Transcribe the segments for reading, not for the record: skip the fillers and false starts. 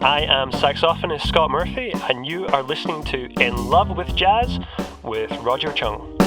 I am saxophonist Scott Murphy, and you are listening to In Love with Jazz with Roger Chung.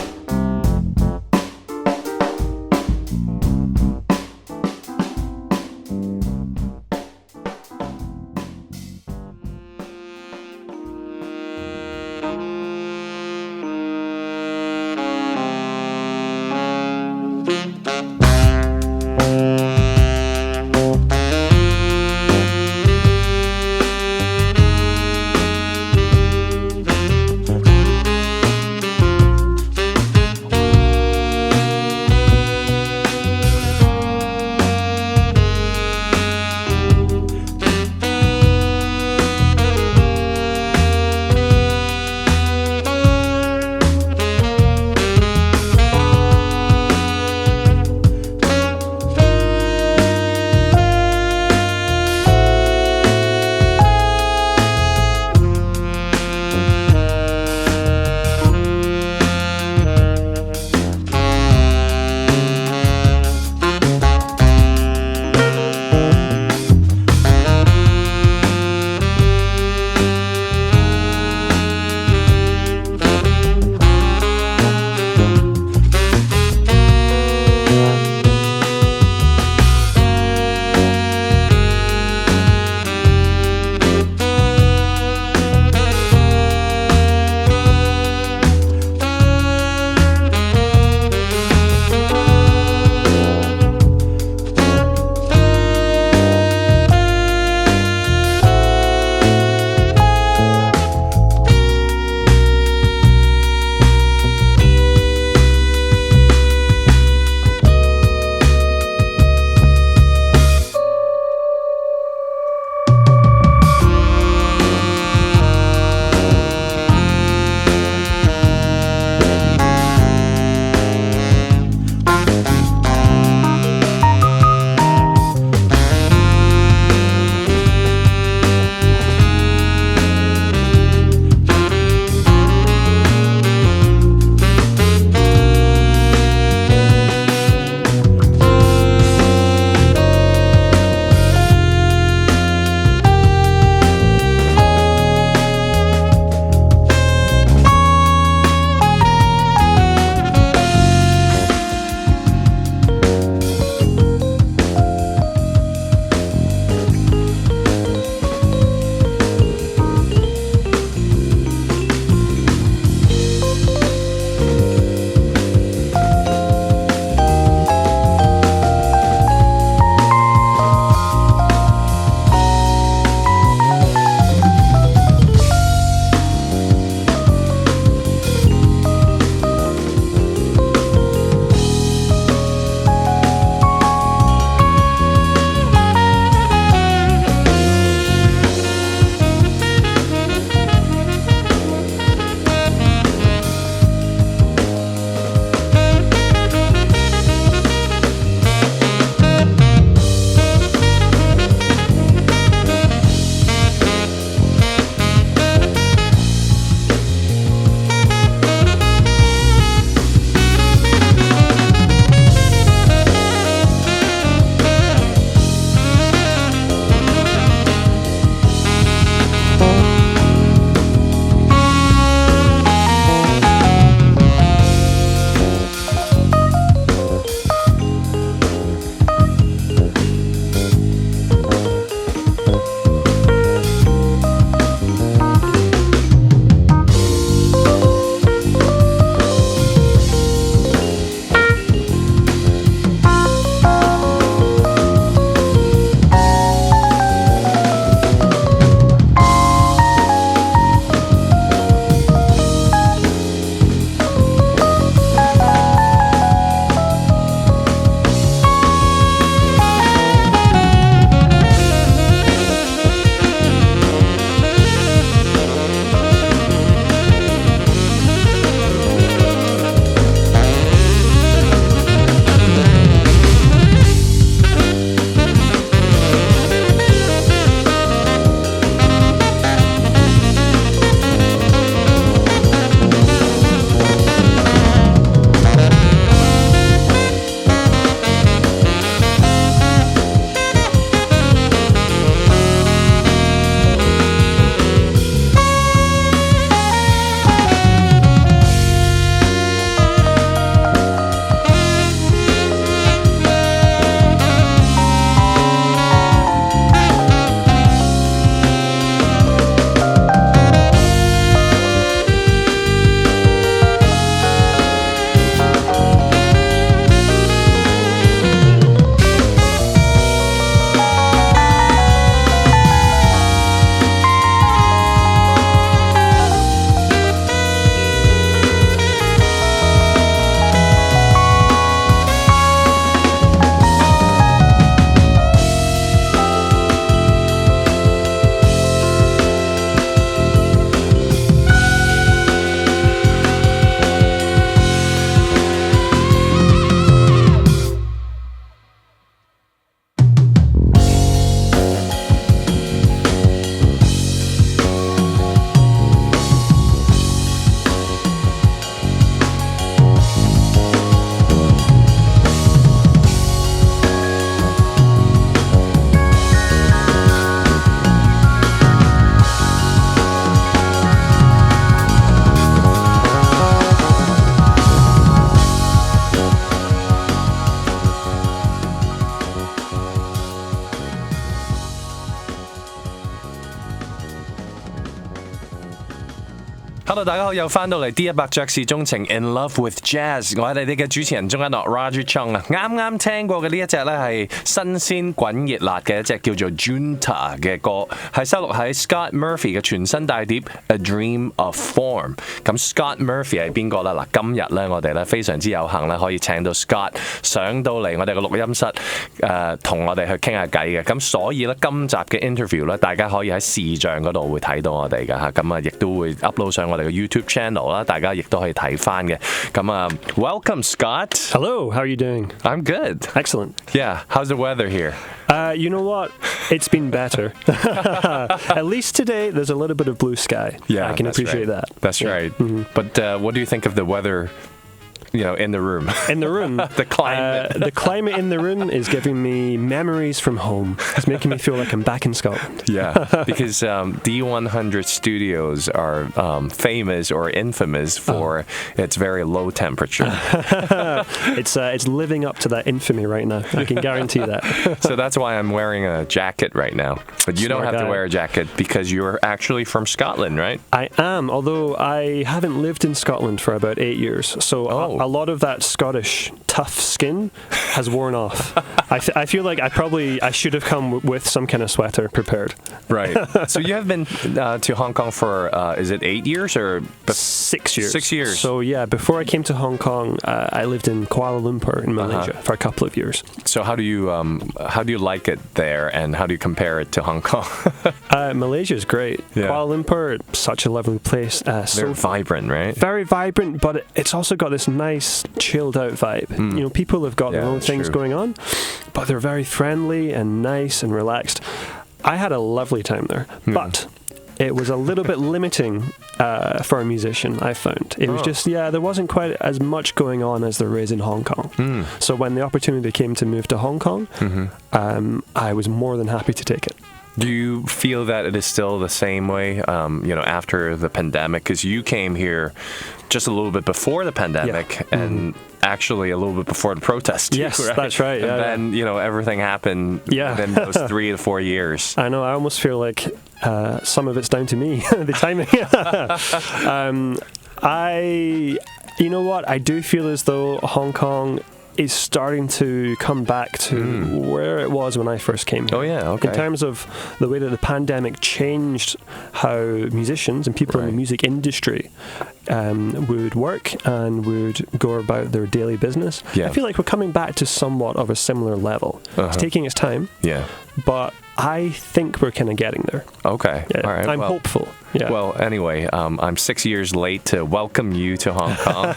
Hello， 大家好，又翻到嚟 D100 爵士鍾情 In Love with Jazz， 我係你哋嘅主持人鍾一諾 Roger Chung 啊，啱啱聽過嘅呢一隻咧係新鮮滾熱辣嘅一隻叫做 Junta 嘅歌，係收錄喺 Scott Murphy 嘅全新大碟 A Dream of Form。咁 Scott Murphy 係邊個咧？嗱，今日咧我哋咧非常之有幸咧可以請到 Scott 上到嚟我哋嘅錄音室，同我哋去傾下偈嘅。咁所以咧今集嘅 interview 咧，大家可以喺視像嗰度會睇到我哋嘅嚇，咁啊亦都會 upload 上我哋嘅 YouTube channel 啦，大家亦都可以睇翻嘅。咁啊 ，Welcome Scott. Hello, how are you doing? I'm good. Excellent. Yeah, how's the weather here? You know what? It's been better. At least today, there's a little bit of blue sky. Yeah, I can appreciate that. That's right. Mm-hmm. But what do you think of the weather? In the room. In the room. The climate. The climate in the room is giving me memories from home. It's making me feel like I'm back in Scotland. Yeah, because D100 studios are famous or infamous for its very low temperature. It's living up to that infamy right now. I can guarantee that. So that's why I'm wearing a jacket right now. But you don't have to wear a jacket because you're actually from Scotland, right? I am, although I haven't lived in Scotland for about 8 years. So a lot of that Scottish tough skin has worn off. I feel like I should have come with some kind of sweater prepared. Right. So you have been to Hong Kong for, is it 8 years or? 6 years. 6 years. So yeah, before I came to Hong Kong, I lived in Kuala Lumpur in Malaysia for a couple of years. So how do you like it there, and how do you compare it to Hong Kong? Malaysia is great. Yeah. Kuala Lumpur, such a lovely place. Very vibrant, right? Very vibrant, but it's also got this nice, chilled out vibe. People have got their own things going on, but they're very friendly and nice and relaxed. I had a lovely time there, but it was a little bit limiting for a musician, I found. It was just, there wasn't quite as much going on as there is in Hong Kong. So when the opportunity came to move to Hong Kong, I was more than happy to take it. Do you feel that it is still the same way, after the pandemic? Because you came here just a little bit before the pandemic, and actually a little bit before the protest. Yes, right? That's right. And then, everything happened within those 3 to 4 years. I know, I almost feel like some of it's down to me, the timing. You know what, I do feel as though Hong Kong is starting to come back to where it was when I first came here. Oh, yeah, okay. In terms of the way that the pandemic changed how musicians and people in the music industry would work and would go about their daily business. Yeah. I feel like we're coming back to somewhat of a similar level. It's taking its time. Yeah. But I think we're kind of getting there. Okay. Yeah. All right. I'm hopeful. Yeah. Well, anyway, I'm 6 years late to welcome you to Hong Kong.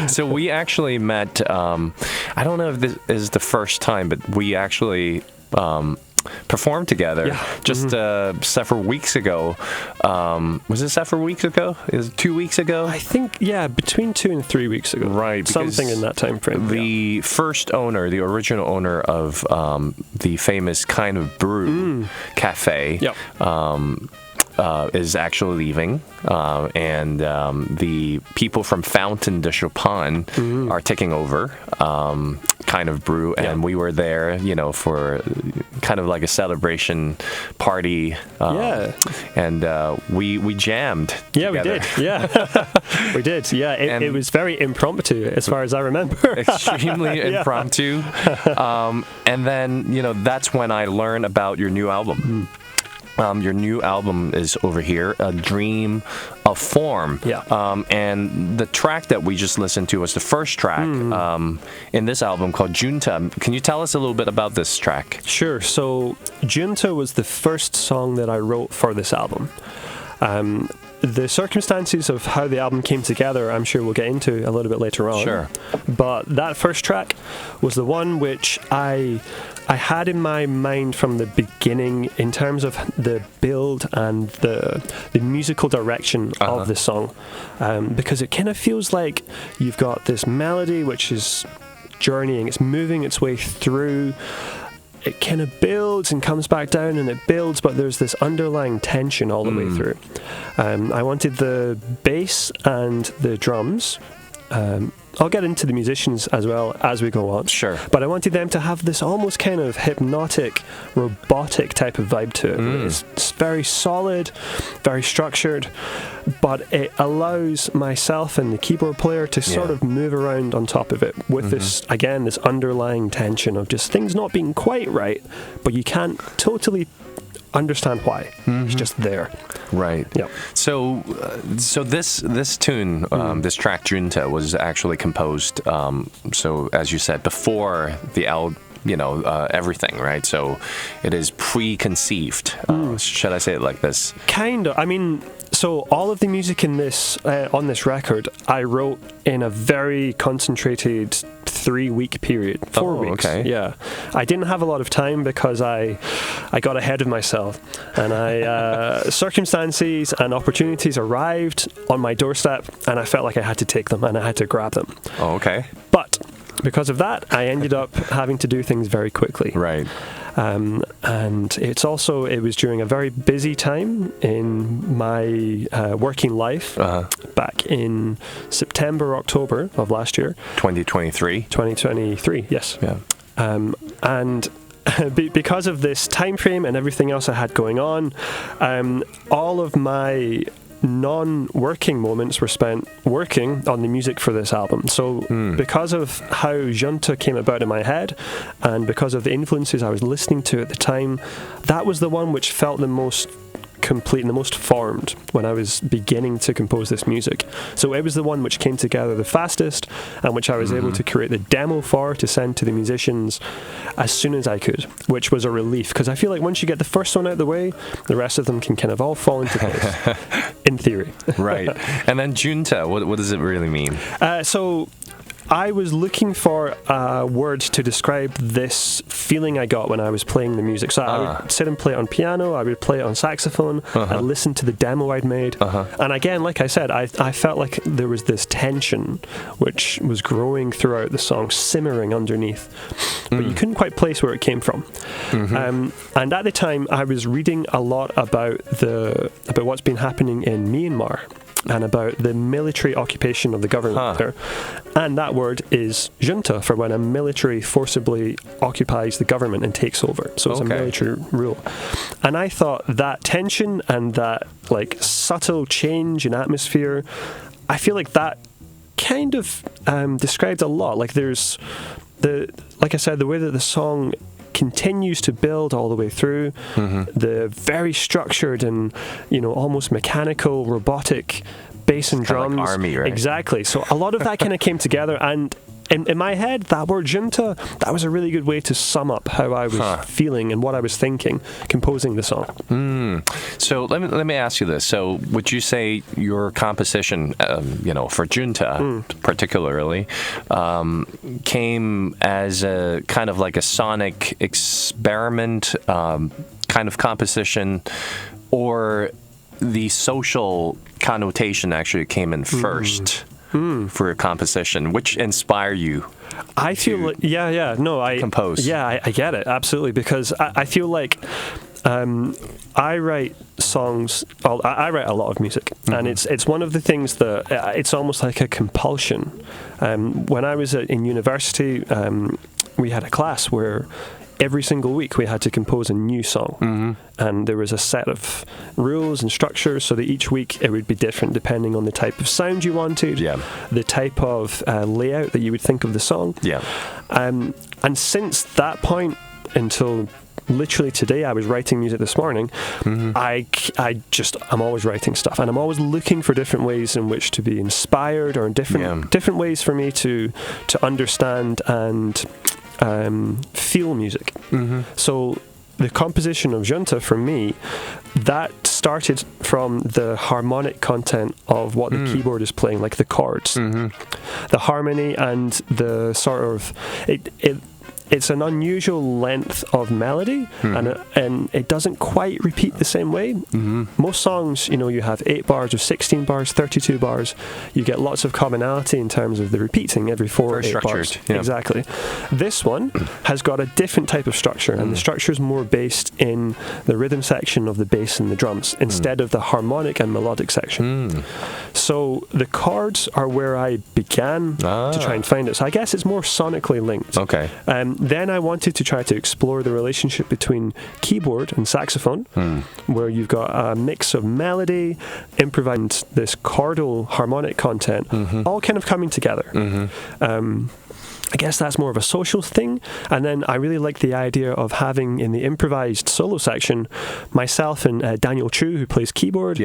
So we actually met, I don't know if this is the first time, but we actually performed together just several weeks ago. Was it several weeks ago? Is it 2 weeks ago? I think, between 2 and 3 weeks ago. Right. Something in that time frame. The first owner, the original owner of the famous Kind of Brew cafe is actually leaving, and the people from Fountain de Chopin are taking over Kind of Brew, and we were there, for kind of like a celebration party, and we jammed together. We did. We did. It was very impromptu as far as I remember. Extremely impromptu. And then, that's when I learned about your new album. Your new album is over here, A Dream of Form. And the track that we just listened to was the first track in this album called Junta. Can you tell us a little bit about this track? Sure. So Junta was the first song that I wrote for this album. The circumstances of how the album came together, I'm sure we'll get into a little bit later on. Sure. But that first track was the one which I had in my mind from the beginning in terms of the build and the musical direction of the song, because it kind of feels like you've got this melody which is journeying, it's moving its way through. It kind of builds and comes back down, and it builds, but there's this underlying tension all the way through. I wanted the bass and the drums I'll get into the musicians as well as we go on. Sure. But I wanted them to have this almost kind of hypnotic, robotic type of vibe to it. It's very solid, very structured, but it allows myself and the keyboard player to sort of move around on top of it with this, again, this underlying tension of just things not being quite right, but you can't totally understand why. It's just there. Right. Yeah. So this tune, this track Junta, was actually composed. So as you said before the everything, right? So it is preconceived. Should I say it like this? Kind of. I mean, so all of the music in this on this record, I wrote in a very concentrated 3-week period, 4 weeks. Okay. Yeah, I didn't have a lot of time because I got ahead of myself, and circumstances and opportunities arrived on my doorstep, and I felt like I had to take them and I had to grab them. Oh, okay. But because of that, I ended up having to do things very quickly. Right. And it was during a very busy time in my working life, back in September, October of last year. 2023, yes. Yeah. And because of this time frame and everything else I had going on, all of my non-working moments were spent working on the music for this album. So because of how Junta came about in my head, and because of the influences I was listening to at the time, that was the one which felt the most complete and the most formed when I was beginning to compose this music. So it was the one which came together the fastest, and which I was able to create the demo for to send to the musicians as soon as I could, which was a relief, because I feel like once you get the first one out of the way, the rest of them can kind of all fall into place, in theory. Right. And then Junta, what does it really mean? So I was looking for a word to describe this feeling I got when I was playing the music. So I would sit and play it on piano, I would play it on saxophone, I'd listen to the demo I'd made. And again, like I said, I felt like there was this tension which was growing throughout the song, simmering underneath. But you couldn't quite place where it came from. And at the time, I was reading a lot about what's been happening in Myanmar, and about the military occupation of the government there. And that word is junta, for when a military forcibly occupies the government and takes over. So it's a military rule. And I thought that tension and that like subtle change in atmosphere, I feel like that kind of described a lot. Like there's like I said, the way that the song continues to build all the way through, the very structured and almost mechanical, robotic bass and drums. Like army, right? Exactly. So a lot of that kind of came together, and in my head, that word junta, that was a really good way to sum up how I was feeling and what I was thinking composing the song. So let me ask you this. So would you say your composition, for junta particularly, came as a kind of like a sonic experiment kind of composition, or the social connotation actually came in first? For your composition, which inspire you? I feel like, compose. Yeah, I get it, absolutely, because I feel like I write songs. Well, I write a lot of music, and it's one of the things that it's almost like a compulsion. When I was in university, we had a class where every single week we had to compose a new song, and there was a set of rules and structures so that each week it would be different depending on the type of sound you wanted, the type of layout that you would think of the song. And since that point until literally today, I was writing music this morning, I'm always writing stuff, and I'm always looking for different ways in which to be inspired, or different ways for me to understand and feel music. So the composition of junta, for me, that started from the harmonic content of what the keyboard is playing, like the chords, the harmony, and the sort of it's an unusual length of melody, and it doesn't quite repeat the same way. Most songs, you have 8 bars or 16 bars, 32 bars. You get lots of commonality in terms of the repeating every 4 or 8 bars. Yeah. Exactly. This one has got a different type of structure, and the structure is more based in the rhythm section of the bass and the drums instead of the harmonic and melodic section. So the chords are where I began to try and find it. So I guess it's more sonically linked. Okay. Then I wanted to try to explore the relationship between keyboard and saxophone, where you've got a mix of melody, improvised this chordal harmonic content, all kind of coming together. I guess that's more of a social thing. And then I really like the idea of having in the improvised solo section myself and Daniel Chu, who plays keyboard,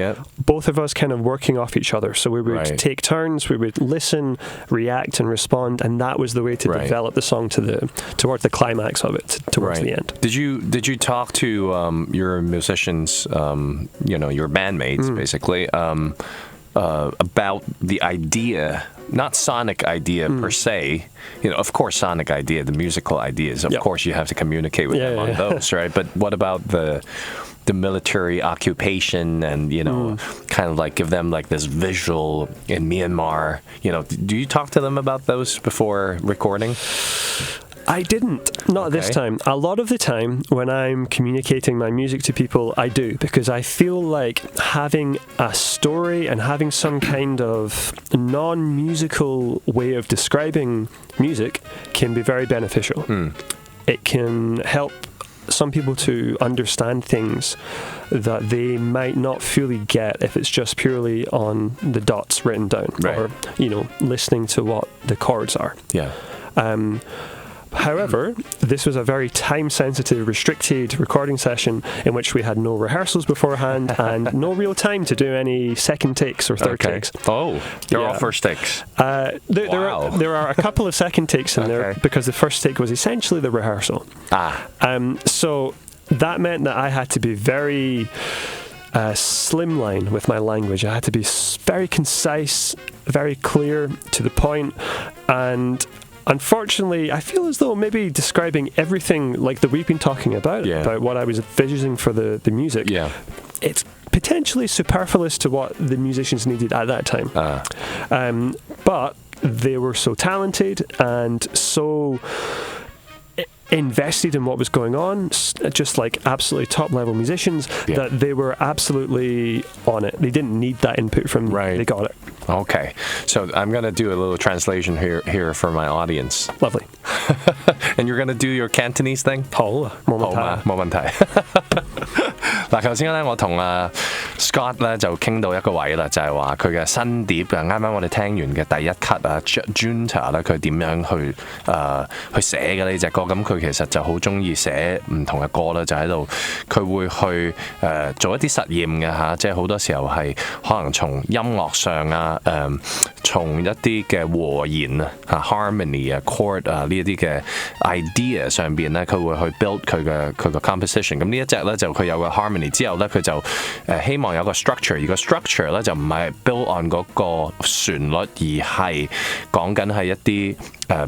both of us kind of working off each other. So we would take turns, we would listen, react and respond, and that was the way to develop the song towards the climax of it, towards the end. Did you talk to your musicians, your bandmates basically, about the idea, not sonic idea per se, of course sonic idea, the musical ideas, of course you have to communicate with them on those, right? But what about the military occupation and, kind of like give them like this visual in Myanmar, do you talk to them about those before recording? I didn't. Not this time. A lot of the time when I'm communicating my music to people, I do, because I feel like having a story and having some kind of non-musical way of describing music can be very beneficial. It can help some people to understand things that they might not fully get if it's just purely on the dots written down or, listening to what the chords are. Yeah. However, this was a very time-sensitive, restricted recording session in which we had no rehearsals beforehand and no real time to do any second takes or third takes. Oh, they're all first takes. There are a couple of second takes in there because the first take was essentially the rehearsal. So that meant that I had to be very slimline with my language. I had to be very concise, very clear, to the point, and unfortunately, I feel as though maybe describing everything like that we've been talking about what I was envisioning for the music, it's potentially superfluous to what the musicians needed at that time. But they were so talented and so invested in what was going on, just like absolutely top-level musicians, that they were absolutely on it. They didn't need that input from me. They got it. Okay. So I'm going to do a little translation here for my audience. Lovely. And you're going to do your Cantonese thing? 好，冇問題。冇問題。嗱，頭先咧，我同Scott 咧就傾到一個位啦，就係話佢嘅新碟啊，啱啱我哋聽完嘅第一 cut 啊 ，Junta 咧，佢點樣去寫嘅呢隻歌？咁佢其實就好中意寫唔同嘅歌啦，就喺度佢會去做一啲實驗嘅嚇，即係好多時候係可能從音樂上啊，從一啲嘅和弦啊、harmony 啊、chord 啊呢一啲嘅 idea 上邊咧，佢會去 build 佢個 composition。咁呢一隻咧就佢有個 harmony 之後咧，佢就希望有個 structure， 而個 structure 咧就唔係 build on 嗰個旋律，而係講緊係一啲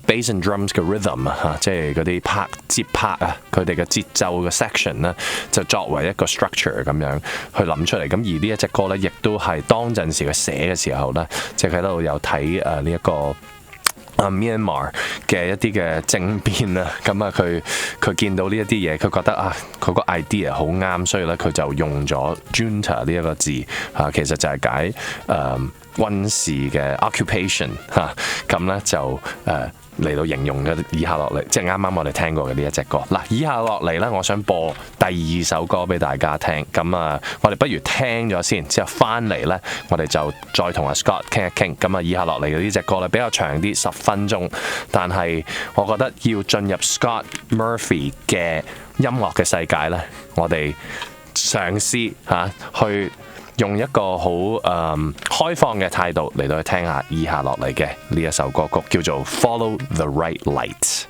bass and drums 嘅 rhythm 啊，即係嗰啲節拍啊，佢哋嘅節奏嘅 section 咧，就作為一個 structure 咁樣去諗出嚟。咁而呢一隻歌咧，亦都係當陣時佢寫嘅時候咧，即係佢喺度有睇呢一個Myanmar 嘅一啲嘅政變啊，咁啊佢見到呢一啲嘢，佢覺得佢個 idea 好啱，所以咧佢就用咗 junta 呢一個字其實就係解軍事嘅 occupation 咁咧就嚟到形容嘅以下落嚟，即係啱啱我哋聽過嘅呢一隻歌。嗱，以下落嚟咧，我想播第二首歌俾大家聽。咁我哋不如聽咗先，之後翻嚟咧，我哋就再同阿 Scott 傾一傾。咁以下落嚟嘅呢隻歌咧比較長啲，10分鐘，但係我覺得要進入 Scott Murphy 嘅音樂嘅世界咧，我哋嘗試去用一個好開放嘅態度嚟到去聽下以下落嚟嘅呢一首歌曲，叫做 Follow the Right Light。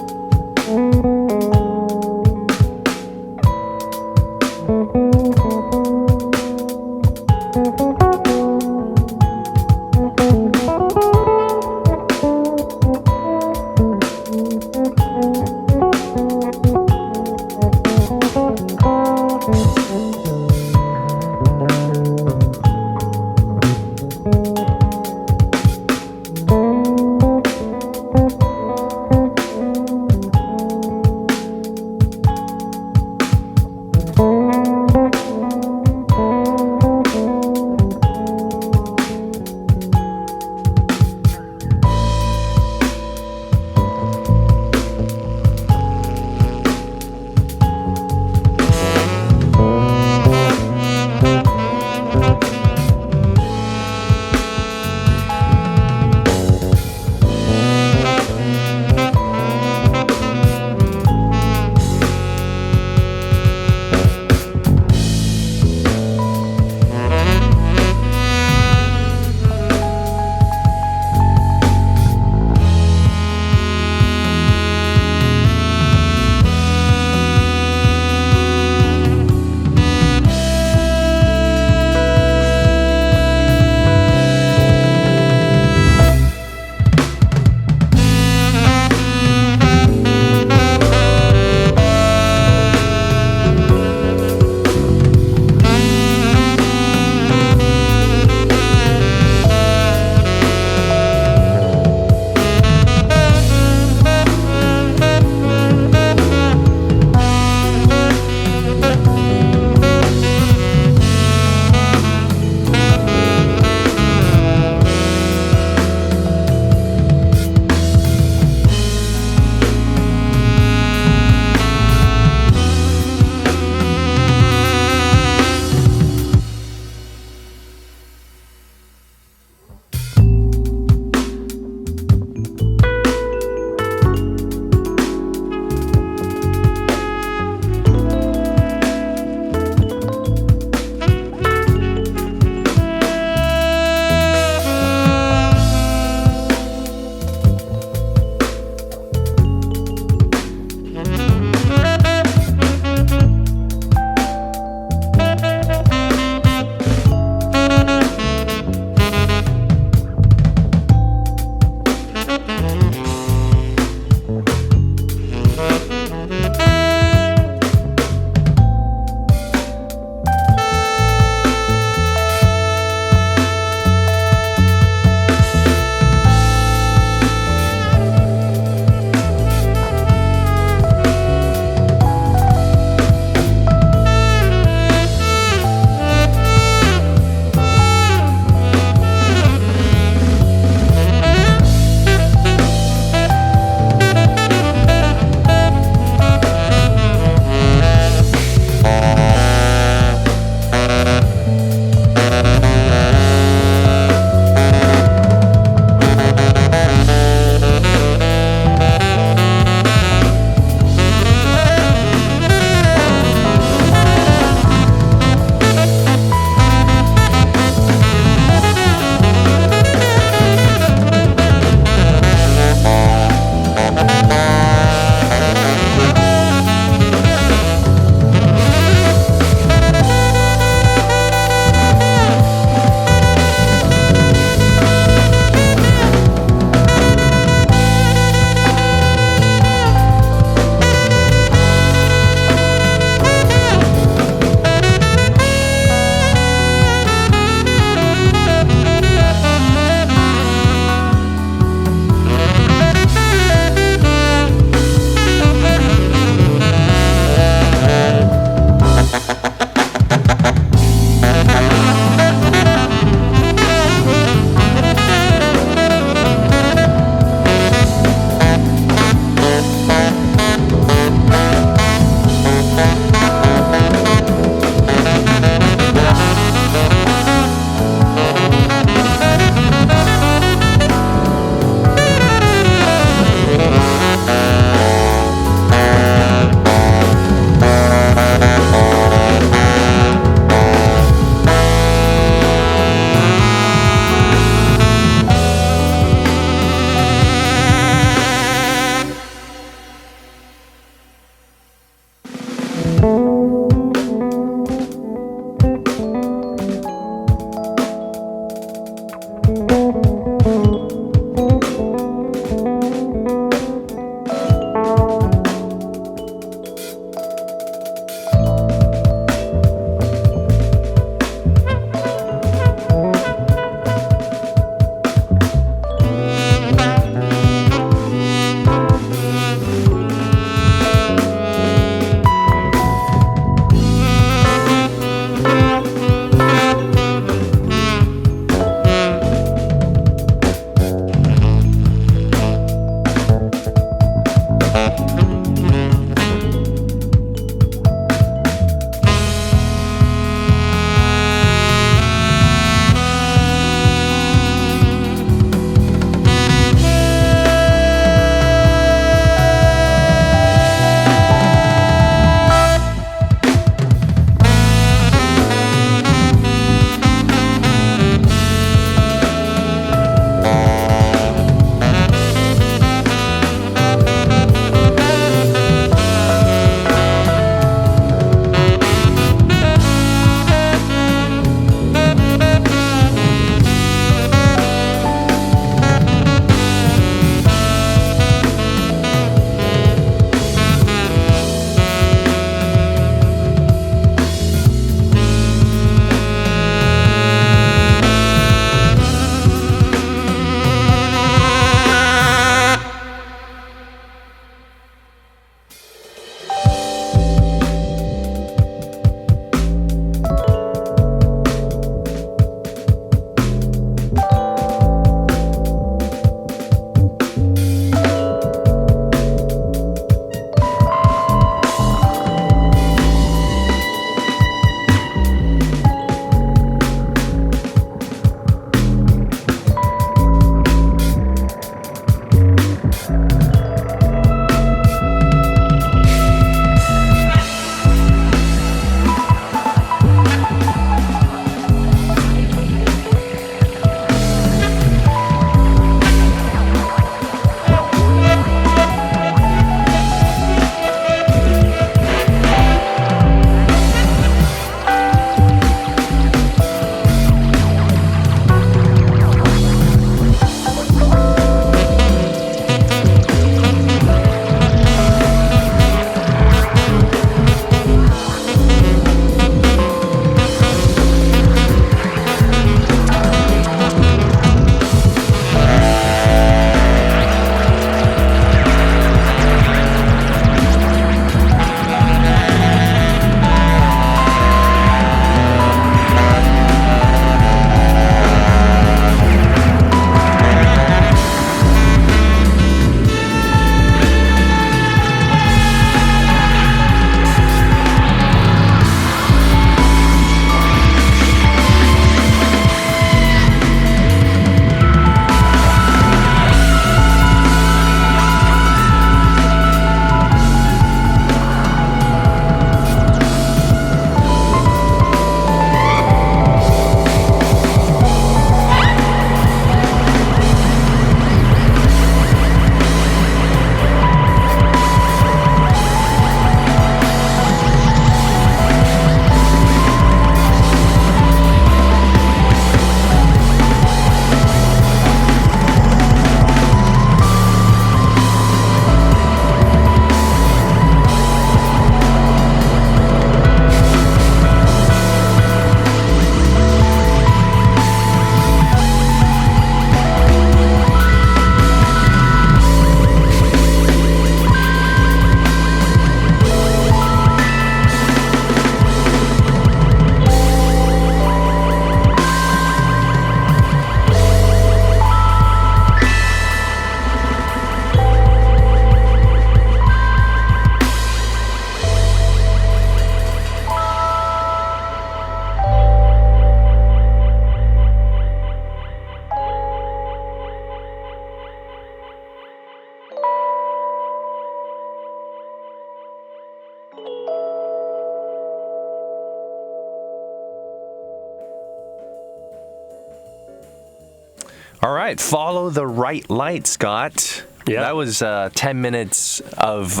All right, follow the right light, Scott. Yeah. That was 10 minutes of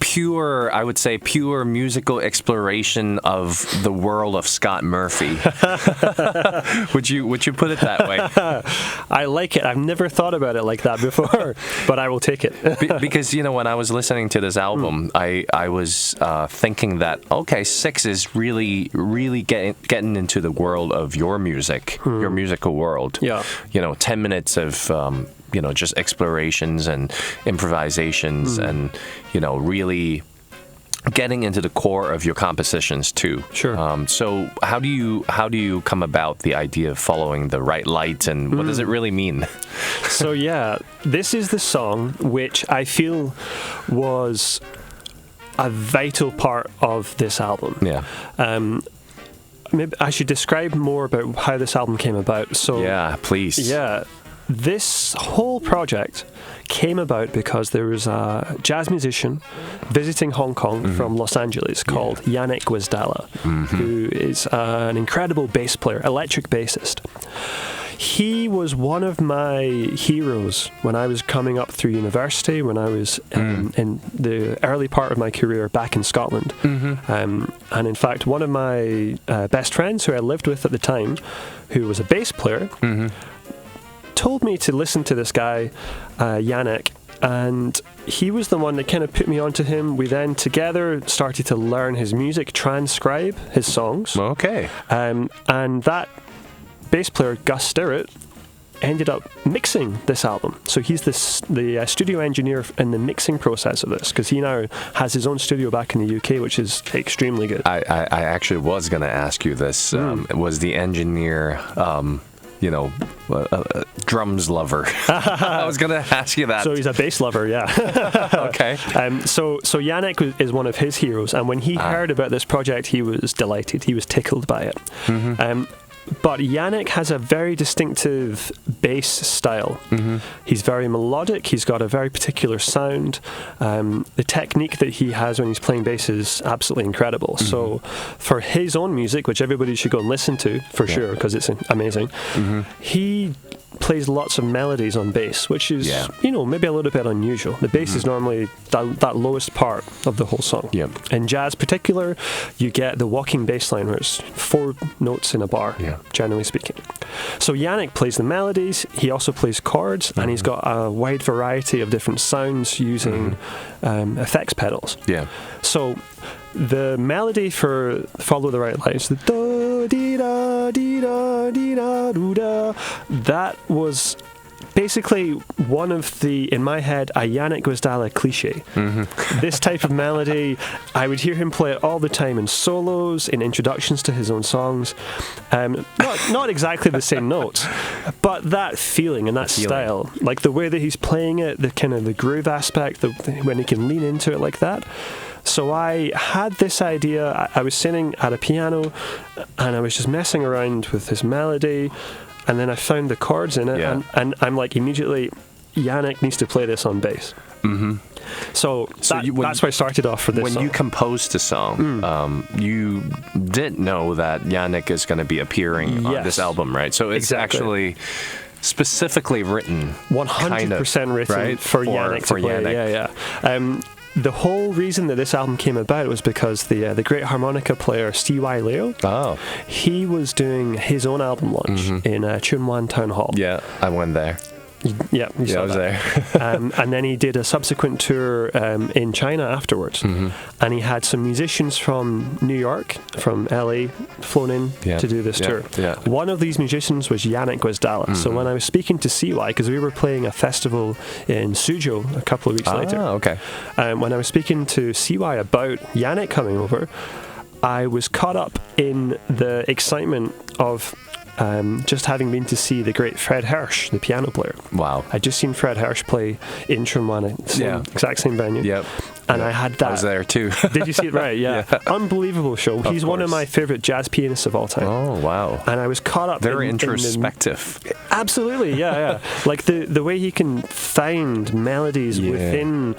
pure musical exploration of the world of Scott Murphy. Would you put it that way? I like it. I've never thought about it like that before, but I will take it. Because, when I was listening to this album, I was thinking that, okay, Six is really, really getting into the world of your music, your musical world. Yeah. 10 minutes of just explorations and improvisations and, really getting into the core of your compositions too. Sure. So how do you come about the idea of following the right light, and what does it really mean? So yeah, this is the song which I feel was a vital part of this album. Yeah. Maybe I should describe more about how this album came about. So yeah, please. Yeah. This whole project came about because there was a jazz musician visiting Hong Kong from Los Angeles called Yannick Gwizdala, who is an incredible bass player, electric bassist. He was one of my heroes when I was coming up through university, when I was in the early part of my career back in Scotland. And in fact, one of my best friends who I lived with at the time, who was a bass player, told me to listen to this guy, Yannick, and he was the one that kind of put me onto him. We then together started to learn his music, transcribe his songs. Okay. And that bass player, Gus Stirrett, ended up mixing this album. So he's the studio engineer in the mixing process of this, because he now has his own studio back in the UK, which is extremely good. I actually was going to ask you this. Was the engineer... drums lover. I was going to ask you that. So he's a bass lover, yeah. Okay. So Yannick is one of his heroes, and when he heard about this project, he was delighted. He was tickled by it. But Yannick has a very distinctive bass style. He's very melodic. He's got a very particular sound. The technique that he has when he's playing bass is absolutely incredible. So for his own music, which everybody should go and listen to for sure, because it's amazing, he plays lots of melodies on bass, which is, maybe a little bit unusual. The bass is normally that lowest part of the whole song. In jazz particular, you get the walking bass line, where it's 4 notes in a bar, generally speaking. So Yannick plays the melodies, he also plays chords, and he's got a wide variety of different sounds using effects pedals. So the melody for Follow the Right Light, the do dee da dee da dee da doo da, that was basically one of the, in my head, a Yannick Gwizdala cliche. This type of melody, I would hear him play it all the time in solos, in introductions to his own songs. Not exactly the same notes, but that feeling and that style, like the way that he's playing it, the kind of the groove aspect, when he can lean into it like that. So I had this idea. I was sitting at a piano and I was just messing around with this melody, and then I found the chords in it, and I'm like, immediately, Yannick needs to play this on bass. So that's why I started off for this song. When you composed the song, you didn't know that Yannick is going to be appearing on this album, right? So it's actually specifically written, 100% written, right? for Yannick to play. Yannick. The whole reason that this album came about was because the great harmonica player C.Y. Leo, he was doing his own album launch in Chun Wan Town Hall. Yeah, I went there. Yeah, I was there. And then he did a subsequent tour in China afterwards. And he had some musicians from New York, from LA, flown in to do this tour. One of these musicians was Yannick Gwizdala. So when I was speaking to CY, because we were playing a festival in Suzhou a couple of weeks later. When I was speaking to CY about Yannick coming over, I was caught up in the excitement of just having been to see the great Fred Hirsch, the piano player. Wow. I'd just seen Fred Hirsch play in Chunwan, exact same venue. And I had that. I was there too. Did you see it? Right, yeah. Unbelievable show. He's one of my favourite jazz pianists of all time. Oh, wow. And I was caught up Very introspective. Absolutely, yeah. Like the way he can find melodies within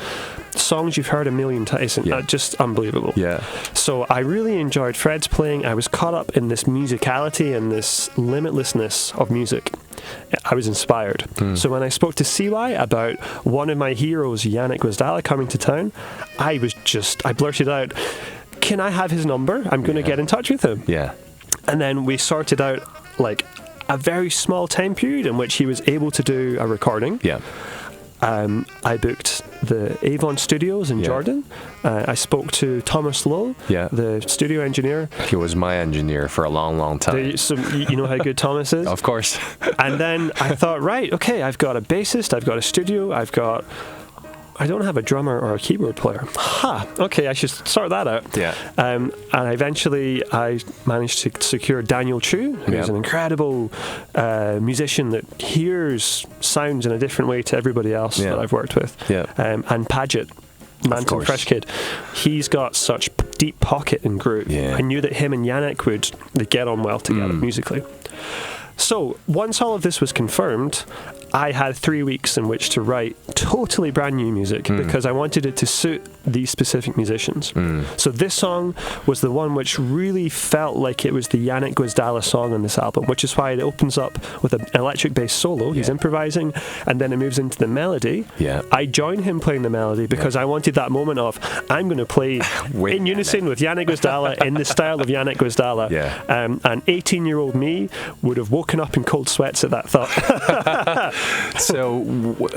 songs you've heard a million times, and just unbelievable. Yeah. So I really enjoyed Fred's playing. I was caught up in this musicality and this limitlessness of music. I was inspired. So when I spoke to CY about one of my heroes, Yannick Gwizdala, coming to town, I blurted out, can I have his number? I'm going to get in touch with him. Yeah. And then we sorted out like a very small time period in which he was able to do a recording. Yeah. I booked the Avon Studios in Jordan. I spoke to Thomas Lowe, the studio engineer. He was my engineer for a long, long time. So you know how good Thomas is? Of course. And then I thought, right, okay, I've got a bassist, I've got a studio, I don't have a drummer or a keyboard player. Okay, I should sort that out. Yeah. And eventually I managed to secure Daniel Chu, who's an incredible musician that hears sounds in a different way to everybody else that I've worked with. Yeah. And Paget, Manton Fresh Kid. He's got such deep pocket and groove. Yeah. I knew that him and Yannick they'd get on well together musically. So once all of this was confirmed, I had 3 weeks in which to write totally brand new music because I wanted it to suit these specific musicians. So this song was the one which really felt like it was the Yannick Gwizdala song on this album, which is why it opens up with an electric bass solo. He's improvising, and then it moves into the melody. I join him playing the melody because I wanted that moment of, I'm going to play in unison with Yannick Gwizdala in the style of Yannick Gwizdala. And 18-year-old me would have woken up in cold sweats at that thought. So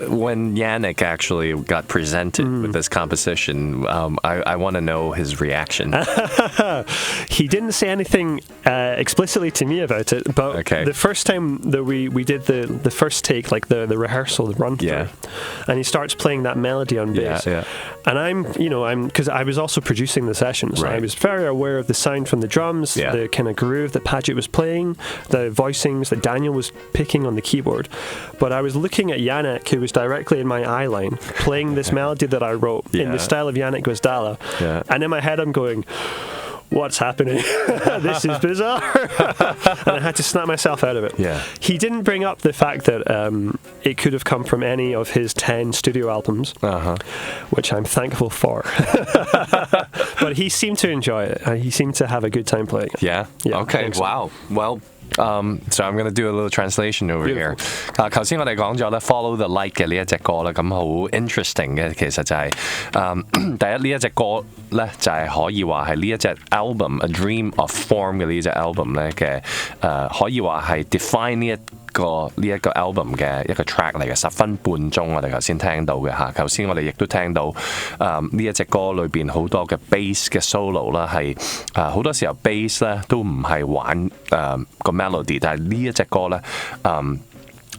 when Yannick actually got presented with this composition, I want to know his reaction. He didn't say anything explicitly to me about it, but the first time that we did the first take, like the rehearsal, the run through, and he starts playing that melody on bass, and I'm because I was also producing the sessions, so I was very aware of the sound from the drums, the kind of groove that Paget was playing, the voicings that Daniel was picking on the keyboard, but I was looking at Yannick, who was directly in my eye line, playing this melody that I wrote in the style of Yannick Gwizdala, and in my head I'm going, what's happening? This is bizarre. And I had to snap myself out of it. He didn't bring up the fact that it could have come from any of his 10 studio albums, which I'm thankful for. But he seemed to enjoy it. He seemed to have a good time playing it. Okay, wow. Well, so I'm going to do a little translation over here. 頭先我哋講咗咧 Follow the Light 嘅呢一隻歌咧，咁好 interesting 嘅，其實就係第一呢一隻歌咧就係可以話係呢一隻 album A Dream of Form 嘅呢隻 album 咧嘅可以話係 define 呢一個 album 嘅一個 track 嚟嘅，10分半鐘我哋頭先聽到嘅嚇，頭先我哋亦都聽到呢一隻歌裏邊好多嘅 bass 嘅 solo 啦，係好多時候 bass 咧都唔係玩個 melody， 但係呢一隻歌咧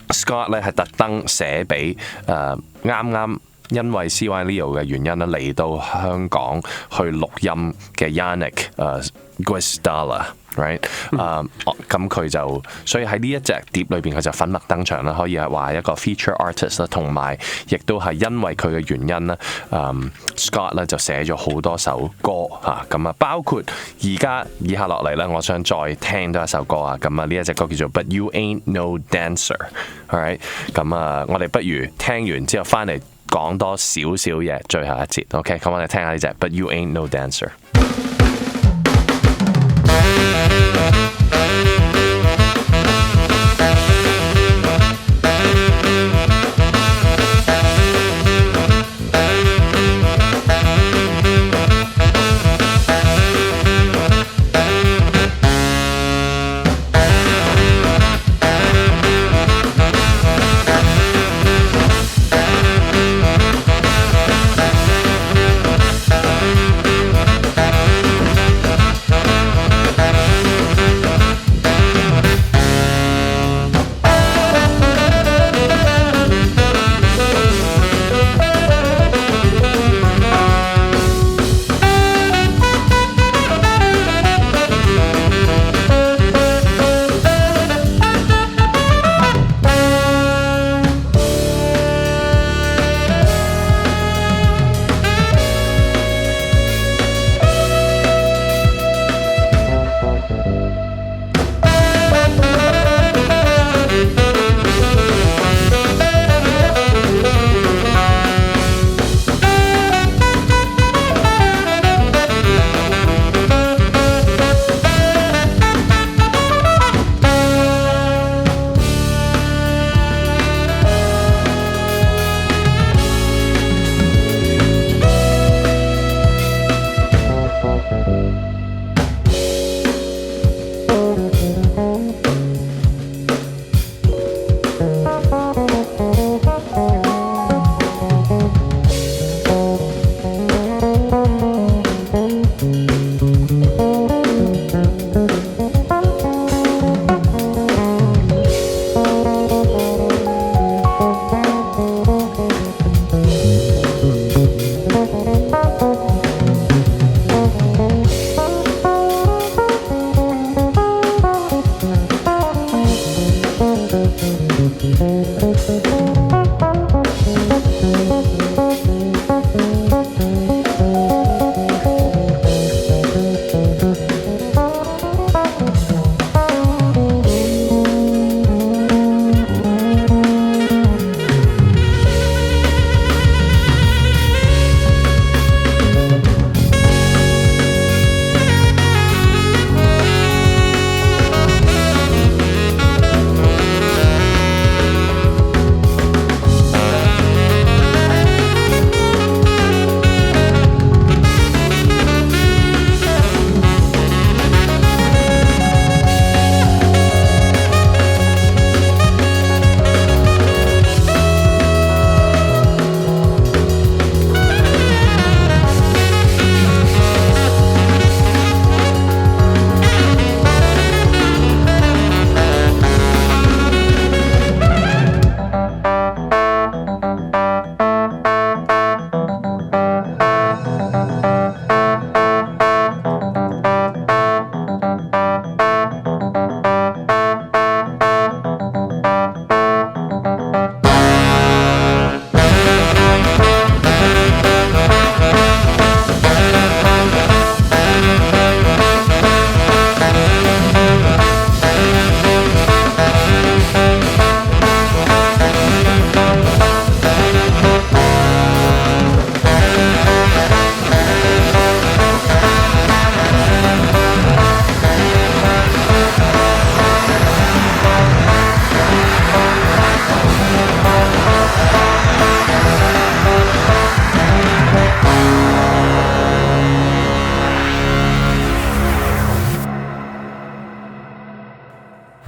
Scott 咧係特登寫俾啱啱因為 CY Leo 嘅原因咧嚟到香港去錄音嘅 Yannick Gwizdala。Right， 咁佢就所以喺呢一隻碟裏邊佢就粉墨登場啦，可以係話一個 feature artist 啦，同埋亦都係因為佢嘅原因啦，Scott 咧就寫咗好多首歌嚇，咁啊包括以下落嚟咧，我想再聽多一首歌啊，咁啊呢一隻歌叫做 But You Ain't No Dancer，alright， 咁啊我哋不如聽完之後翻嚟講多少少嘢，最後一節 ，OK， 咁我哋聽下呢隻 But You Ain't No Dancer。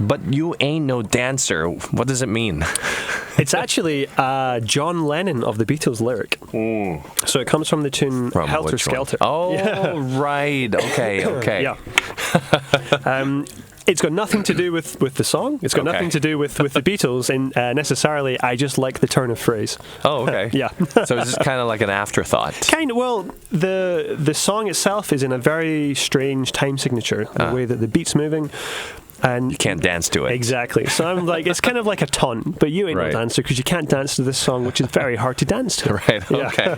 But you ain't no dancer. What does it mean? It's actually John Lennon of the Beatles lyric. So it comes from the tune Helter Skelter. Oh, yeah. Right. Okay. Yeah. It's got nothing to do with the song. It's got nothing to do with the Beatles, and necessarily, I just like the turn of phrase. Oh, okay. Yeah. So it's just kind of like an afterthought. Well, the song itself is in a very strange time signature, the way that the beat's moving. And you can't dance to it. Exactly. So I'm like, it's kind of like a taunt, but you ain't no dancer because you can't dance to this song, which is very hard to dance to. Right. Okay.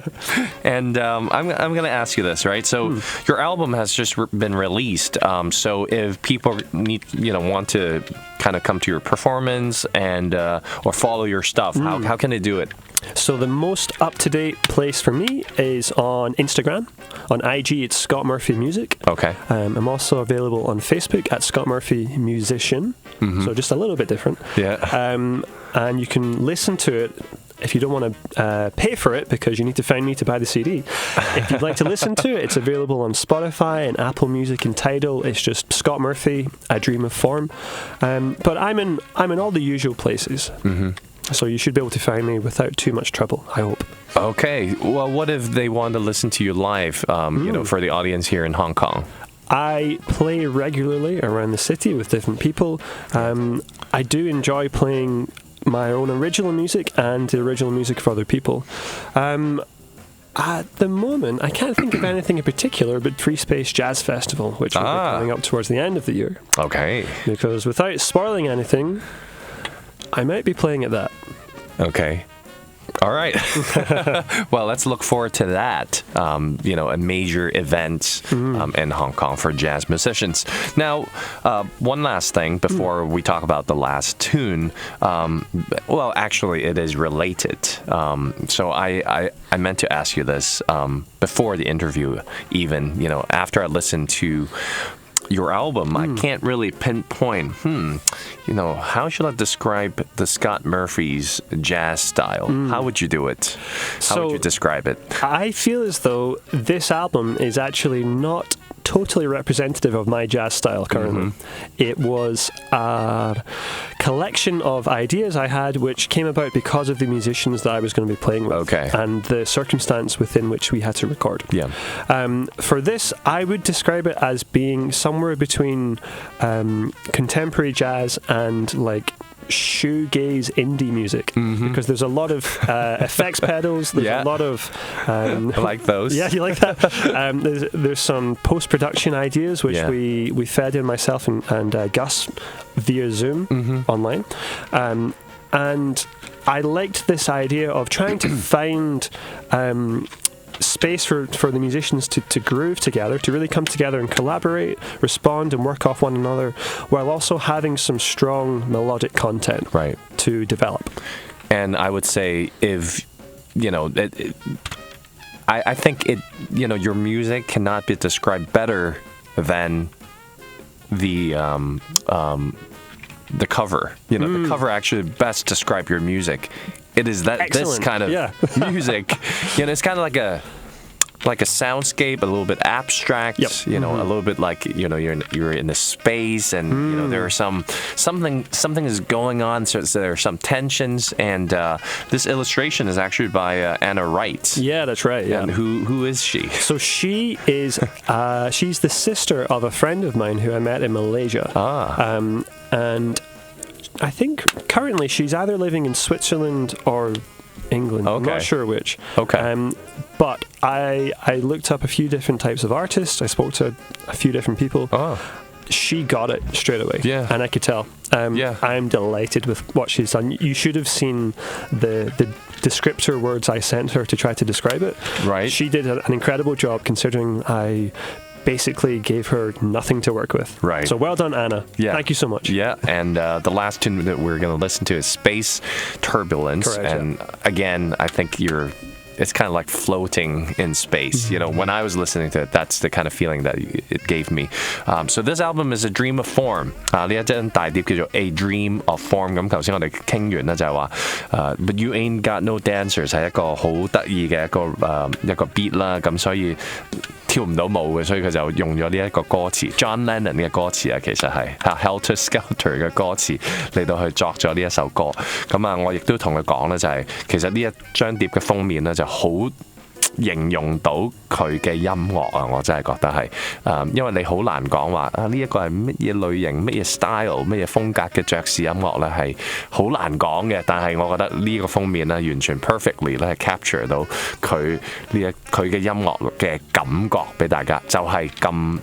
And I'm going to ask you this, right? So your album has just been released. So if people want to kind of come to your performance and or follow your stuff, how can they do it? So the most up-to-date place for me is on Instagram. On IG, it's Scott Murphy Music. Okay. I'm also available on Facebook at Scott Murphy Musician. So just a little bit different. Yeah. And you can listen to it if you don't want to pay for it because you need to find me to buy the CD. If you'd like to listen to it, it's available on Spotify and Apple Music and Tidal. It's just Scott Murphy, A Dream of Form. But I'm in all the usual places. So you should be able to find me without too much trouble, I hope. Okay. Well, what if they want to listen to you live, for the audience here in Hong Kong? I play regularly around the city with different people. I do enjoy playing my own original music and the original music of other people. At the moment, I can't think of anything in particular but Free Space Jazz Festival, which will be coming up towards the end of the year. Okay. Because without spoiling anything, I might be playing at that. Okay. All right. Well, let's look forward to that, a major event in Hong Kong for jazz musicians. Now, one last thing before we talk about the last tune. Well, actually, it is related. So I meant to ask you this before the interview, even, after I listened to your album, I can't really pinpoint, how should I describe the Scott Murphy's jazz style? How would you do it? How would you describe it? I feel as though this album is actually not totally representative of my jazz style currently. It was a collection of ideas I had which came about because of the musicians that I was going to be playing with and the circumstance within which we had to record. Yeah. For this, I would describe it as being somewhere between contemporary jazz and like shoegaze indie music because there's a lot of effects pedals, there's a lot of I like those. Yeah, you like that? There's some post-production ideas which we fed in, myself and Gus, via Zoom online, and I liked this idea of trying to find space for the musicians to groove together, to really come together and collaborate, respond and work off one another, while also having some strong melodic content to develop. And I would say if, I think your music cannot be described better than the cover. The cover actually best describe your music. It is this kind of music. It's kind of like a soundscape, a little bit abstract. A little bit like you're in a space, and there are something is going on. So there are some tensions, and this illustration is actually by Anna Wright. Yeah, that's right. Yeah. And who is she? So she is she's the sister of a friend of mine who I met in Malaysia. And I think currently she's either living in Switzerland or England. I'm not sure which. But I looked up a few different types of artists. I spoke to a few different people. She got it straight away. Yeah. And I could tell. I'm delighted with what she's done. You should have seen the descriptor words I sent her to try to describe it. Right. She did an incredible job considering I basically gave her nothing to work with. Right. So well done, Anna. Yeah. Thank you so much. Yeah, and the last tune that we're going to listen to is Space Turbulence. Correct, and again, I think it's kind of like floating in space. When I was listening to it, that's the kind of feeling that it gave me. So this album is A Dream of Form. 呢一張大碟叫做 A Dream of Form。咁頭先我哋傾完啦，就係話But You Ain't Got No Dancers 係一個好得意嘅一個beat啦。咁所以跳唔到舞嘅，所以佢就用咗呢一個歌詞 John Lennon 嘅歌詞啊，其實係Helter Skelter 嘅歌詞嚟到去作咗呢一首歌。咁啊，我亦都同佢講咧，就係其實呢一張碟嘅封面咧就好形容到佢嘅音樂啊，我真係覺得係因為你好難講話呢一個係乜嘢類型、乜嘢 style、乜嘢風格嘅爵士音樂咧，係好難講嘅。但係我覺得呢個封面咧，完全 perfectly 咧係 capture 到佢嘅音樂嘅感覺俾大家，就係咁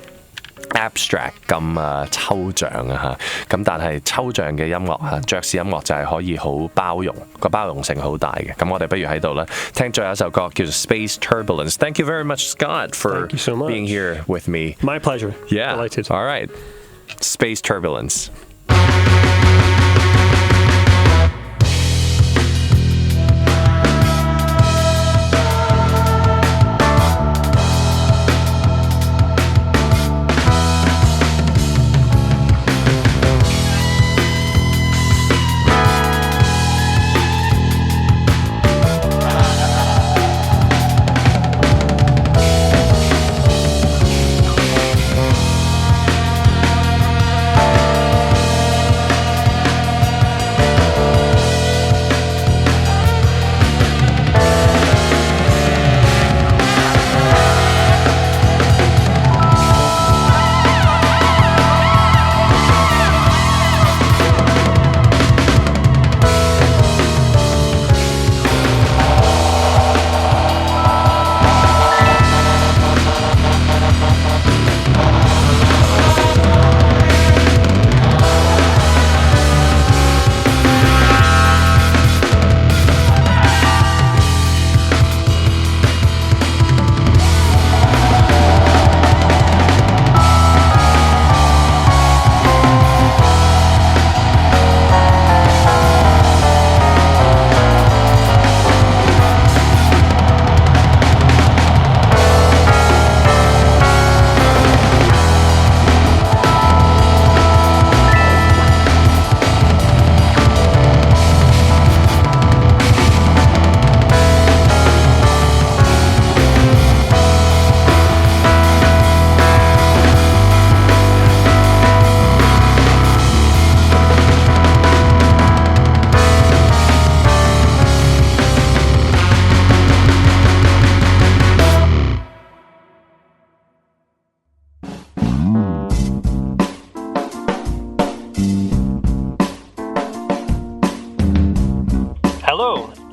abstract 咁抽象啊嚇，咁但係抽象嘅音樂爵士音樂就係可以好包容，個包容性好大嘅。咁我哋不如喺度咧聽最後一首歌叫做 Space Turbulence。 Thank you very much Scott for so much. being here with me. My pleasure. Yeah. Delighted. All right. Space Turbulence.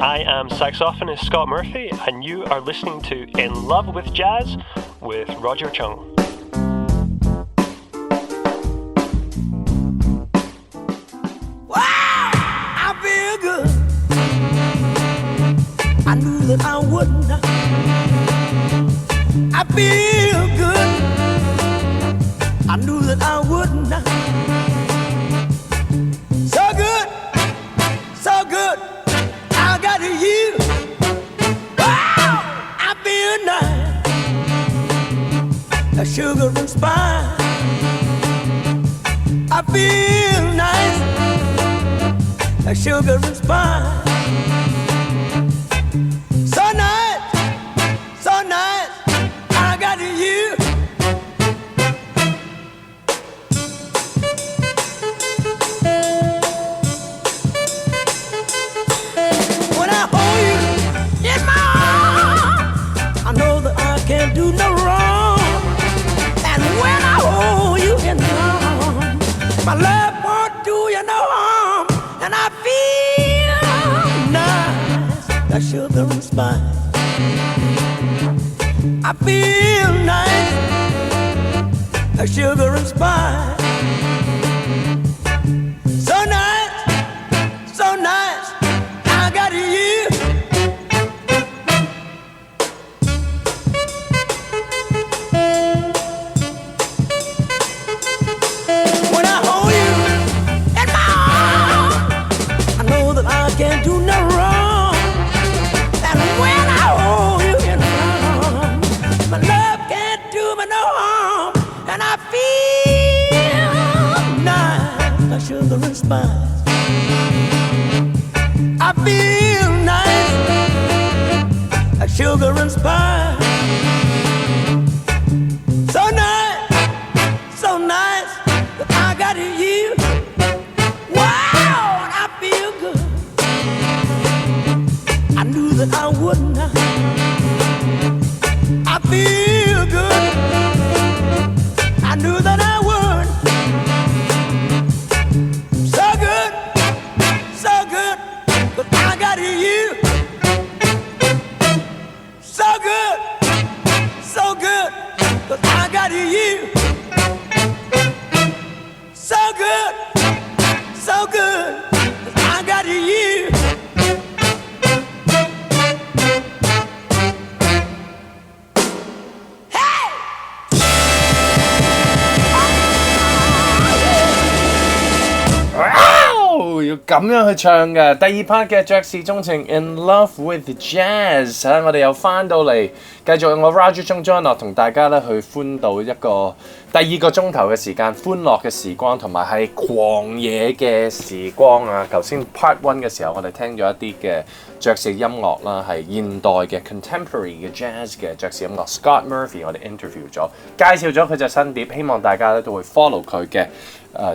I am saxophonist Scott Murphy, and you are listening to In Love with Jazz with Roger Chung. Wow, I feel good. I knew that I wouldn't. I feel good. I knew that I wouldn't. So good, so good. I got you. Wow, I feel nice. A sugar and spice. I feel nice. A sugar and spice. So nice, so nice. I got you. When I hold you in my arms, I know that I can't do no wrong. And when I hold you in my arms, my love won't do you no harm. And I feel nice, like sugar and spice. I feel nice, like sugar and spice. So nice, so nice, I got you. When I hold you in my arms, I know that I can't do no wrong. And when I hold you in my arms, my love can't do me no harm. And I feel nice, like sugar and spice. I feel nice, like sugar and spice. 要咁樣去唱嘅。第二 part 嘅爵士鍾情 In Love with Jazz 我哋又翻到嚟，繼續用我 Roger Chung 鍾一諾同大家咧去歡度一個第2個鐘頭嘅時間，歡樂嘅時光同埋係狂野嘅時光啊！頭先 Part 1嘅時候，我哋聽咗一啲嘅爵士音樂啦，係現代嘅 contemporary 嘅 jazz 嘅爵士音樂 Scott Murph 我哋 interview 咗，介紹咗佢隻新碟，希望大家咧都會 follow 佢嘅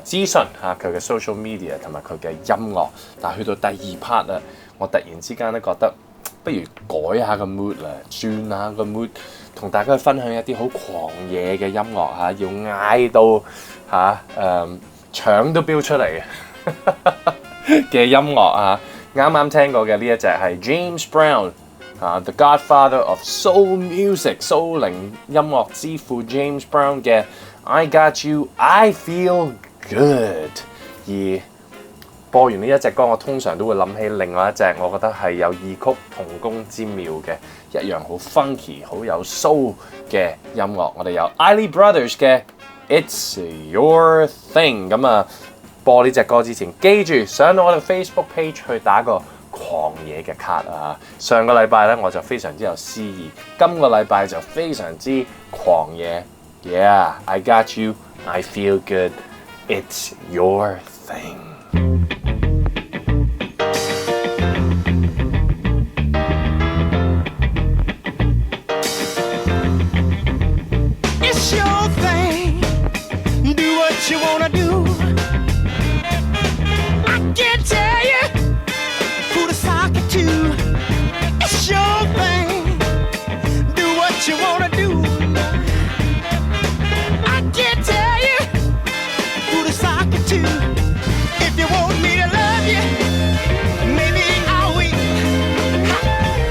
資訊嚇，佢嘅 social media 同埋佢嘅音樂。但係去到第2 part 啊，我突然之間咧覺得不如改下個 mood 啦，轉下個 mood， 同大家去分享一啲好狂野嘅音樂嚇，要嗌到腸都飆出嚟嘅音樂啊！啱啱聽過嘅呢一隻係 James Brown The Godfather of Soul Music 蘇寧音樂之父 James Brown 嘅 I Got You, I Feel Good。而播完呢一隻歌，我通常都會諗起另外一隻，我覺得係有異曲同工之妙嘅，一樣好 funky、好有 soul 嘅音樂。我哋有 Isley Brothers 嘅 It's Your Thing。咁啊，播呢隻歌之前，記住上到我哋 Facebook page 去打個狂野嘅卡啊！上個禮拜咧我就非常之有詩意，今個禮拜就非常之狂野。Yeah, I got you, I feel good, it's your thing.It's your thing. Do what you wanna do. I can't tell you who to sock it to. It's your thing. Do what you wanna do. I can't tell you who to sock it to. If you want me to love you, maybe I'll wait.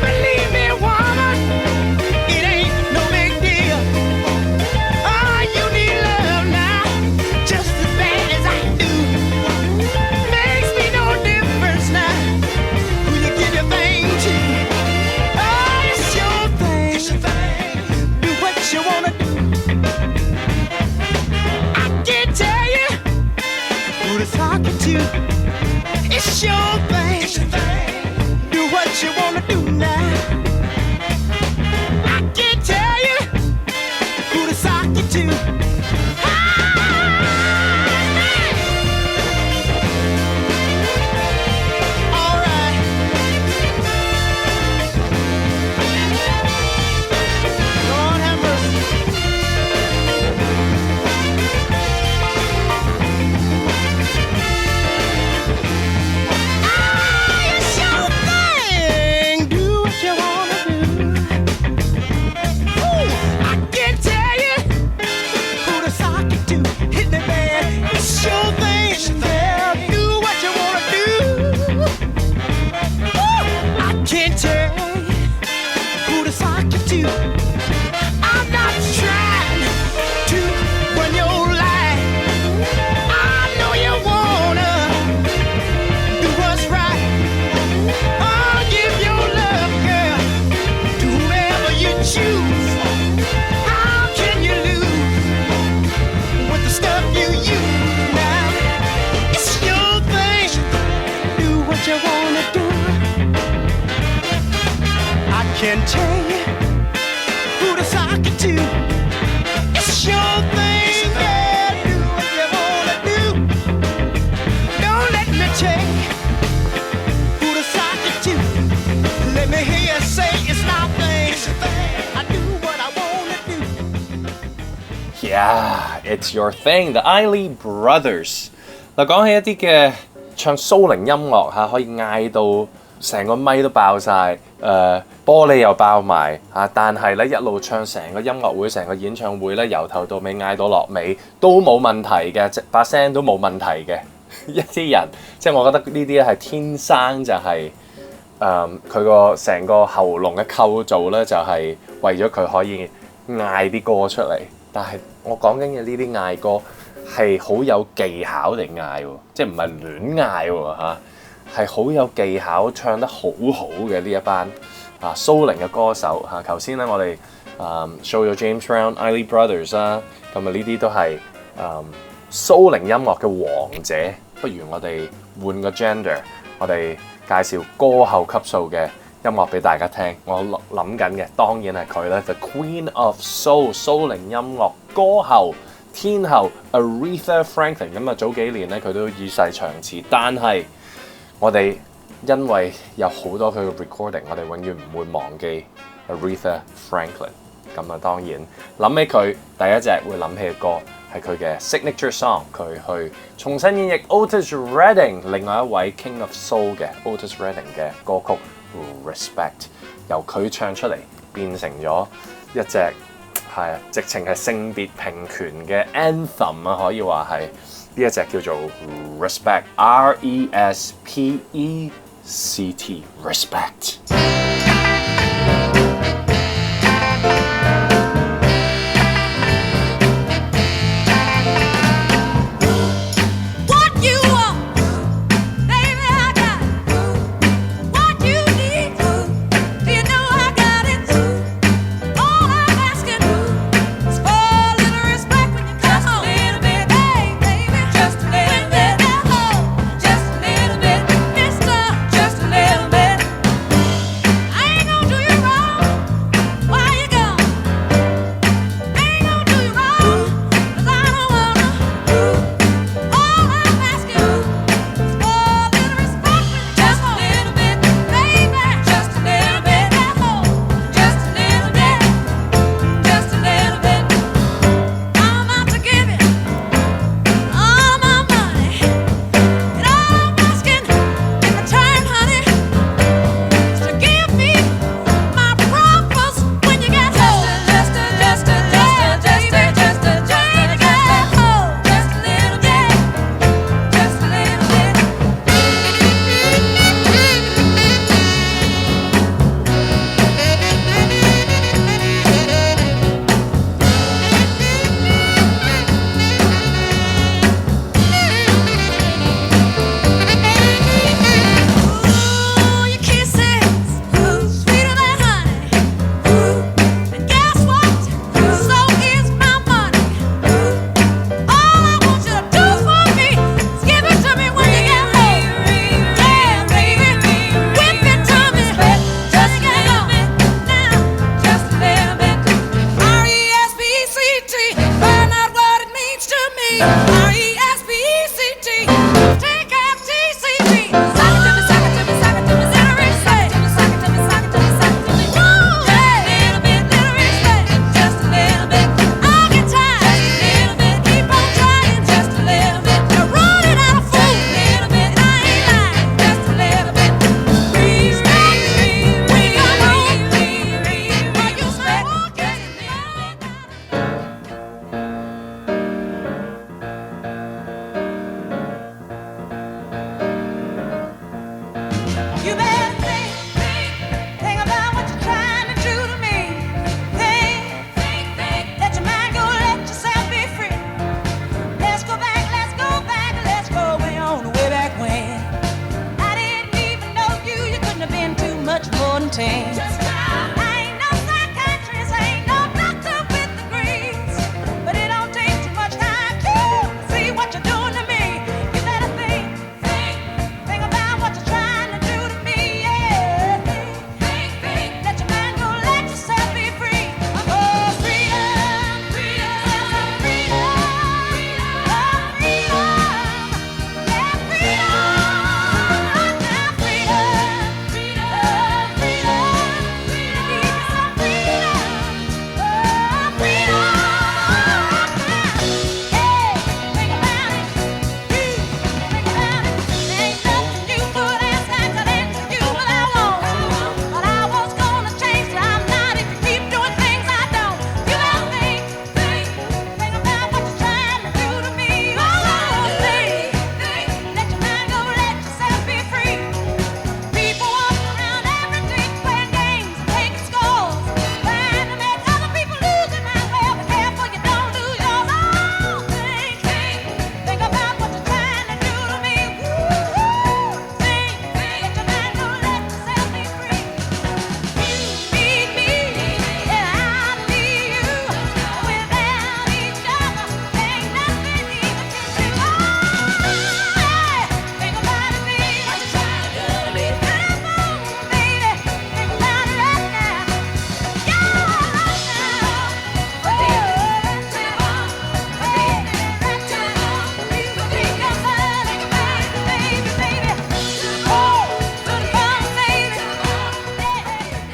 Believe me, woman, it ain't no big deal.It's your thing. Do what you wanna do now. I can't tell you who to sock it to. All right. Lord have mercy. Can tell you who to sock it to. It's your thing, yeah. Do what you wanna do. Don't let me tell you who to sock it to. Let me hear you say it's my thing. I do what I wanna do. Yeah, it's your thing. The Isley Brothers。嗱，講起一啲嘅唱蘇寧音樂嚇，可以嗌到成個咪都爆晒，玻璃又爆埋嚇，但係咧一路唱成個音樂會、成個演唱會咧，由頭到尾嗌到落尾都冇問題嘅，把聲都冇問題嘅一啲人，即係我覺得呢啲咧係天生就係佢個成個喉嚨嘅構造咧，就係為咗佢可以嗌啲歌出嚟。但係我講緊嘅呢啲嗌歌係好有技巧地嗌喎，即係唔係亂嗌喎嚇。係好有技巧，唱得好好嘅呢一班蘇寧嘅歌手嚇。頭先咧我哋show 咗 James Brown、Isley Brothers 啦，咁啊呢啲都係蘇寧音樂嘅王者不如我哋換個 gender， 我哋介紹歌后級數嘅音樂俾大家聽。我諗緊嘅當然係佢咧 ，The Queen of Soul 蘇寧音樂歌后天后 Aretha Franklin。咁啊早幾年咧佢都與世長辭，但係我哋因為有好多佢嘅 recording， 我哋永遠唔會忘記 Aretha Franklin。咁啊當然諗起佢第一隻會諗起嘅歌係佢嘅 signature song， 佢去重新演繹 Otis Redding 另外一位 King of Soul 嘅 Otis Redding 嘅歌曲 Respect， 由佢唱出嚟變成咗一隻直情係性別平權嘅 anthem 啊，可以話係呢一隻叫做 Respect R-E-S-P-E-C-T Respect。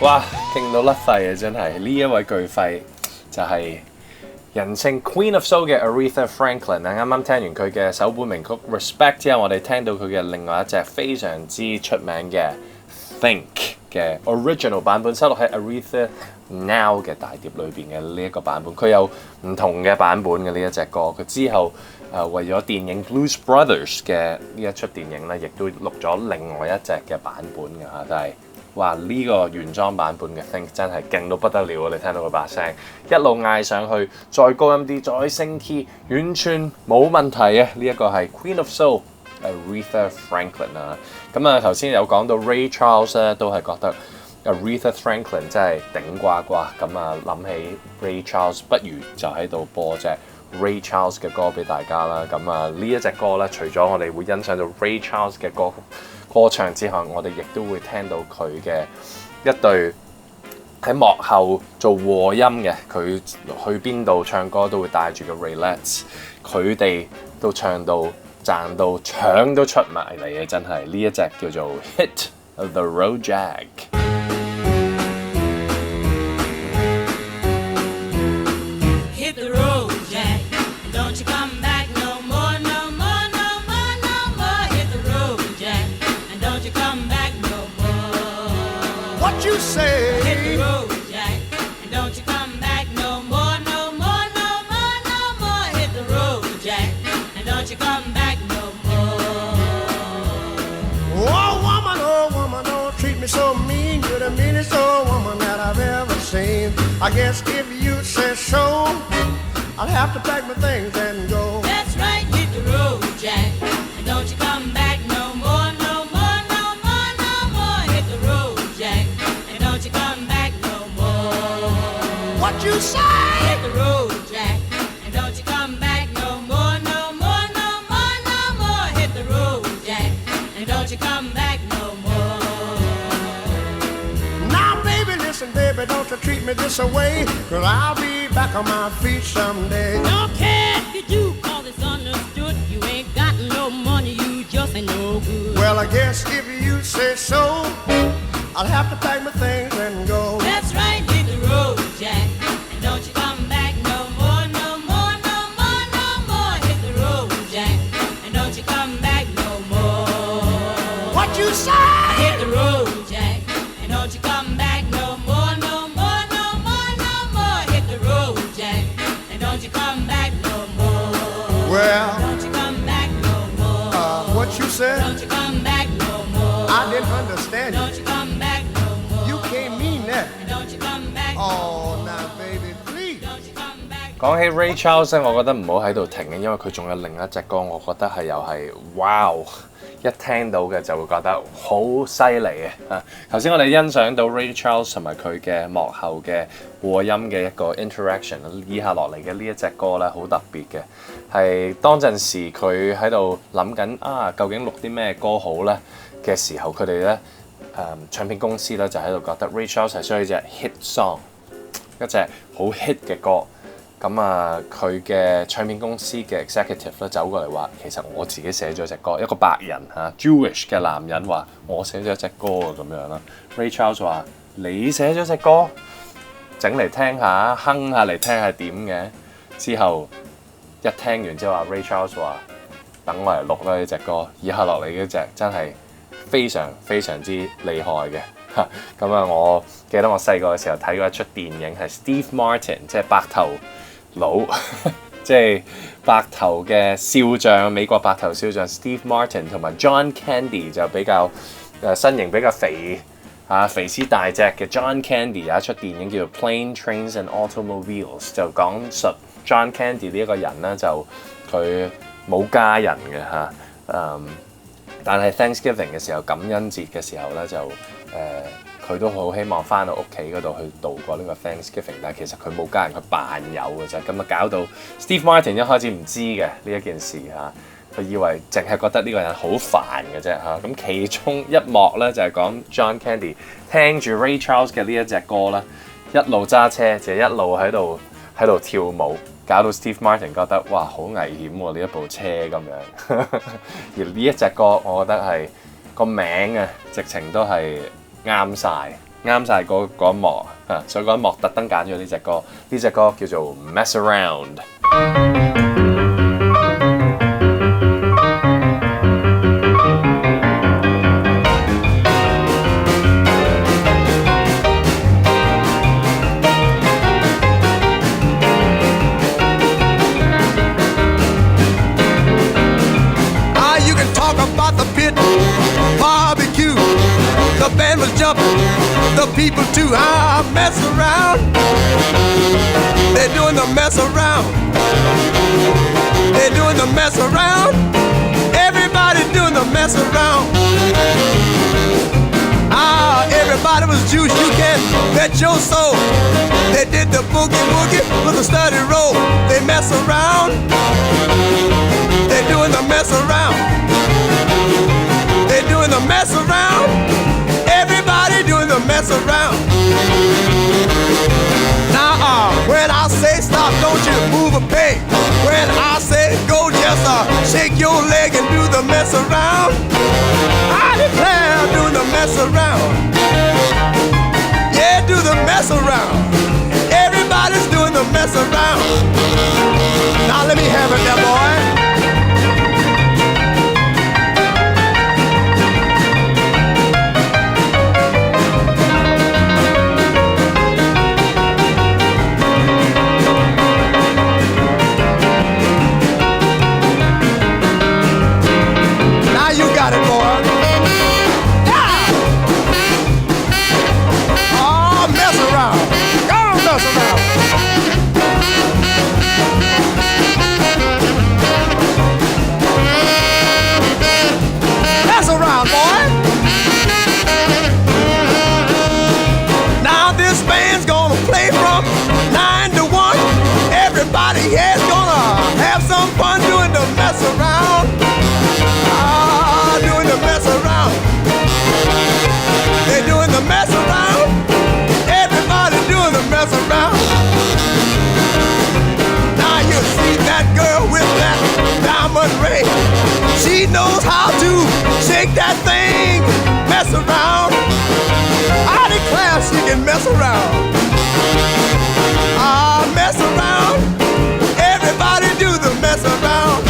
哇，勁到甩肺啊！真係呢一位巨肺就係人稱 Queen of Soul 嘅 Aretha Franklin 啊！啱啱聽完佢嘅首本名曲 Respect 之後，我哋聽到佢嘅另外一隻非常之出名嘅 Think 嘅 original 版本，收錄喺 Aretha Now 嘅大碟裏邊嘅呢一個版本。佢有唔同嘅版本嘅呢一隻歌。佢之後為咗電影 Blues Brothers 嘅呢一出電影咧，亦都錄咗另外一隻嘅版本嘅嚇，但係哇呢個原裝版本嘅 Think 真係勁到不得了啊！你聽到佢把聲一路嗌上去，再高音啲，再升 key， 完全冇問題啊！呢一個係 Queen of Soul Aretha Franklin 啊。咁啊頭先有講到 Ray Charles 咧，都係覺得Aretha Franklin 真係頂呱呱。咁啊諗起 Ray Charles， 不如就喺度播隻Ray Charles 嘅歌俾大家啦。咁啊呢一隻歌咧，除咗我哋會欣賞到 Ray Charles 嘅歌唱之後，我哋亦都會聽到佢嘅一隊喺幕後做和音嘅，佢去邊度唱歌都會帶住個 Raylets， 佢哋都唱到賺到腸都出埋嚟嘅，真係呢一隻叫做 Hit the Road Jack。Hit the road Jack, don't you come back no more, no more, no more, no more. Hit the road Jack, and don't you come back no more. What you say? Hit the road Jack, and don't you come back no more, no more, no more, no more. Hit the road Jack, and don't you come back no more. Oh woman, don't treat me so mean. You're the meanest old woman that I've ever seen. I guess if you say so, I'll have to pack my things and go. That's right, hit the road, Jack, and don't you come back no more, no more, no more, no more. Hit the road, Jack, and don't you come back no more. What you say? Hit the road, Jack, and don't you come back no more, no more, no more, no more. Hit the road, Jack, and don't you come back no more. Now baby, listen baby, don't you treat me this way, 'cause I'll be back on my feet someday. Don't care if you do, 'cause it's understood. You ain't got no money, you just ain't no good. Well, I guess if you say so, I'll have to pack my things and go. That's right, hit the road, Jack, and don't you come back no more, no more, no more, no more. Hit the road, Jack, and don't you come back no more. What you say? Hit the road, Jack, and don't you come back no more, no more, no more, no more. Hit the road, Jack, and don't you come back no more. Well, Don't you come back no more. What you said? Don't you come back no more. I didn't understand Don't you. you come back no more. You can't mean that. Don't you come back no Oh, more. now baby, please. Don't you come back. 講起 Ray Charles 咧，我覺得唔好喺度停嘅，因為佢仲有另一隻歌，我覺得係又係 wow， 一聽到嘅就會覺得好犀利嘅嚇。頭先我哋欣賞到 Ray Charles 同埋佢嘅幕後嘅和音嘅一個 interaction， 以下落嚟嘅呢一隻歌咧好特別嘅，係當陣時佢喺度諗緊究竟錄啲咩歌好咧嘅時候，佢哋咧唱片公司咧就喺度覺得 Ray Charles 係需要一隻 hit song， 一隻好 hit 嘅歌。咁佢嘅唱片公司嘅 executive 咧走過嚟話，其實我自己寫咗隻歌，一個白人Jewish 嘅男人話我寫咗隻歌咁樣啦。Ray Charles 話你寫咗隻歌，整嚟聽下，哼下嚟聽下點嘅。之後一聽完之後，Ray Charles 話等我嚟錄啦呢隻歌，以下落嚟呢隻真係非常非常之厲害嘅。咁我記得我細個嘅時候睇過一出電影係 Steve Martin， 即係白頭佬，即係白頭嘅少將，美國白頭少將 Steve Martin 同埋 John Candy 就比較身形比較肥肥屍大隻嘅 John Candy 有一出電影叫做 Plane, Trains and Automobiles， 就講述 John Candy 呢一個人咧就佢冇家人嘅但係 Thanksgiving 嘅時候，感恩節嘅時候咧就佢都好希望翻到屋企嗰度去度過呢個 Thanksgiving， 但係其實佢冇家人，佢扮有嘅啫。咁搞到 Steve Martin 一開始唔知嘅呢一件事佢以為淨係覺得呢個人好煩嘅啫咁其中一幕咧就係講 John Candy 聽住 Ray Charles 嘅呢一隻歌啦，一路揸車就一路喺度跳舞，搞到 Steve Martin 覺得哇好危險喎呢一部車咁樣。而呢一隻歌我覺得係個名直情都係啱晒啱晒嗰一幕啊，所以嗰一幕特登揀咗呢隻歌，呢隻歌叫做 Mess Around。You can talk about the pit barbecue. The band was jumping, the people too. Mess around. They're doing the mess around. They're doing the mess around. Everybody doing the mess around. Everybody was juice, you can bet your soul. They did the boogie woogie with a steady roll. They mess around. They're doing the mess around. They're doing the mess around. Everybody doing the mess around. Now, when I say stop, don't you move a peg. When I say go, just shake your leg and do the mess around. I declare, do the mess around. Yeah, do the mess around. Everybody's doing the mess around. Now let me have it there, boy. Got it, boy. Yeah. Oh, mess around. Go on, mess around. Mess around, boy. Now this band's gonna play from 9 to 1. Everybody here's gonna have some fun doing the mess around. Doing the mess around. They're doing the mess around. Everybody doing the mess around. Now you see that girl with that diamond ring. She knows how to shake that thing, mess around. I declare she can mess around. Mess around. Everybody do the mess around.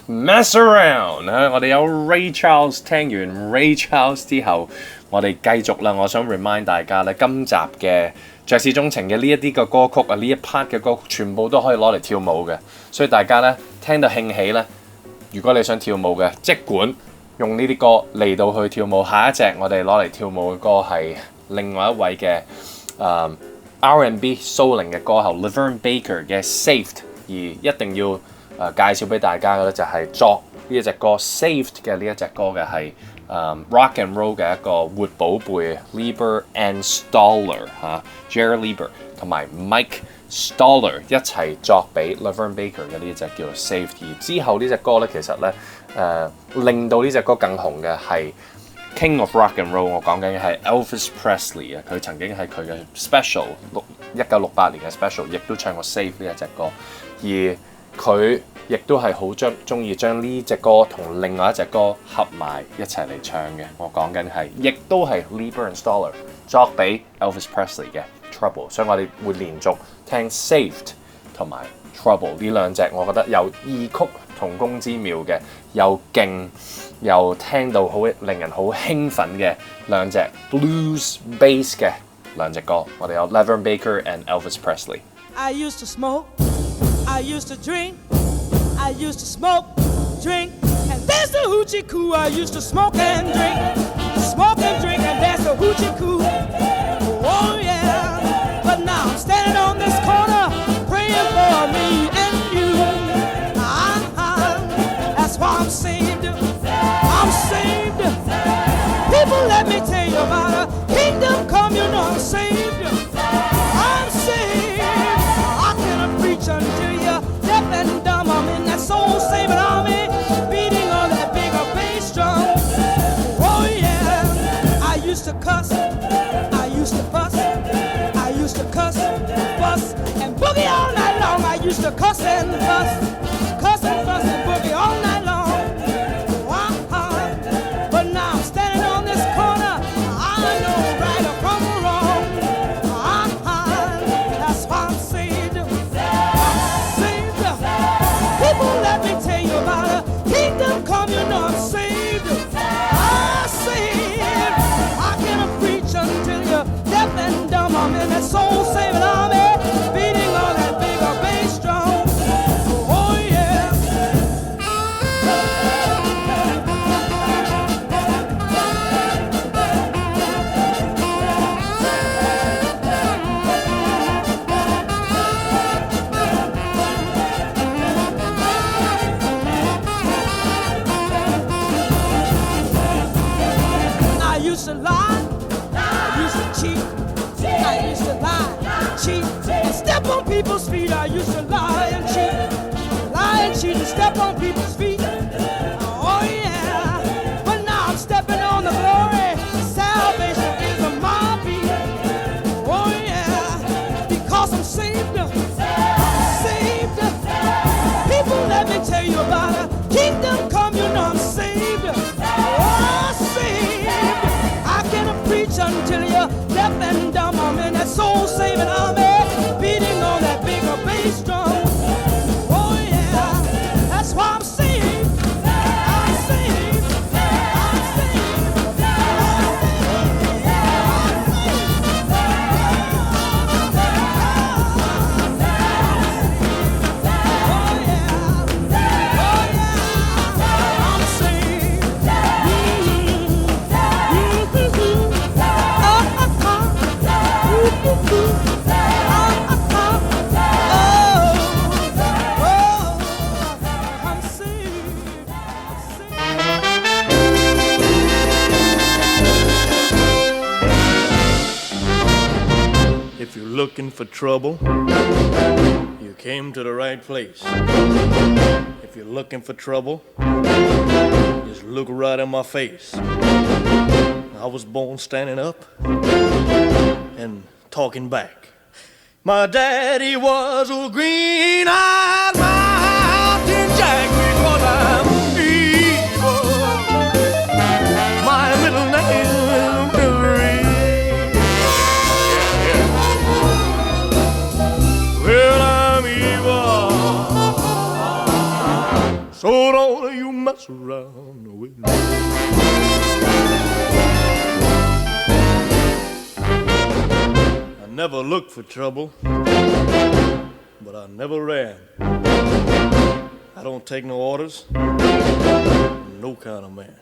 Mess around 我哋有 Ray Charles， 聽完 Ray Charles 之後，我哋繼續啦。我想 remind 大家咧，今集嘅爵士鍾情嘅呢一啲嘅歌曲啊，呢一 part 嘅歌曲全部都可以攞嚟跳舞嘅，所以大家咧聽到興起咧，如果你想跳舞嘅，即管用呢啲歌嚟到去跳舞。下一隻我哋攞嚟跳舞嘅歌係另外一位嘅R&B Souling 嘅歌后 Laverne Baker 嘅 Saved， 而一定要介紹俾大家嘅咧就係作呢一隻歌 Saved 嘅呢一隻歌嘅係Rock and Roll 嘅一個活寶貝 Lieber and Stoller Jerry Lieber 同埋 Mike Stoller 一齊作俾 Laverne Baker 嘅呢一隻叫做 Saved。而之後呢隻歌咧其實咧令到呢隻歌更紅嘅係 King of Rock and Roll， 我講緊嘅係 Elvis Presley 啊，佢曾經係佢嘅 Special 1968年嘅 Special， 亦都唱過 Saved 呢一隻歌，而佢亦都係好中意將呢隻歌同另外一隻歌合埋一齊嚟唱嘅。我講緊係，亦都係 Lieber and Stoller 作俾 Elvis Presley 嘅 Trouble， 所以我哋會連續聽 Saved 同埋 Trouble 呢兩隻，我覺得有異曲同工之妙嘅，又勁又聽到好令人好興奮嘅兩隻 blues bass 嘅兩隻歌。我哋有 Laverne Baker and Elvis Presley。I used to smoke, I used to drink, I used to smoke, drink, and there's the hoochie coo. I used to smoke and drink, and there's the hoochie coo. Oh yeah, but now I'm standing on this corner praying for me and you. That's why I'm saved. I'm saved. People, let me tell you about a kingdom come. You know I'm saved. I'm saved. I can preach unto you deaf and dumb. I'm in that soul-saving army, beating on that bigger bass drum. Oh yeah, I used to cuss, I used to fuss, I used to cuss, fuss, and boogie all night long. I used to cuss and fuss, and boogie all night long. for trouble, you came to the right place. If you're looking for trouble, just look right in my face. I was born standing up and talking back. My daddy was a green-eyed mountain jack because I'm evil. My middle name is Murph. Well, I'm evil, so don't you mess around with me. I never looked for trouble, but I never ran. I don't take no orders, I'm no kind of man.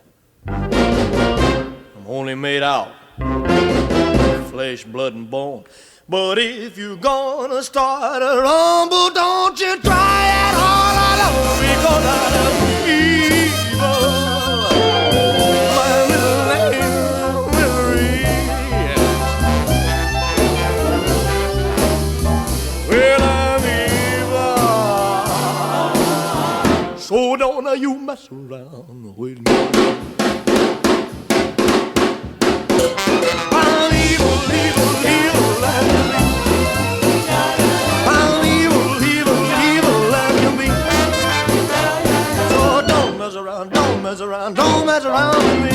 I'm only made out of flesh, blood, and bone. But if you're gonna start a rumble, don't you try it all alone, because I'm evil. My little name is Murph. Well, I'm evil, so don't you mess around with me. I'm evil, evil, evil. I'm evil, evil, evil as can be. So don't mess around, don't mess around, don't mess around with me.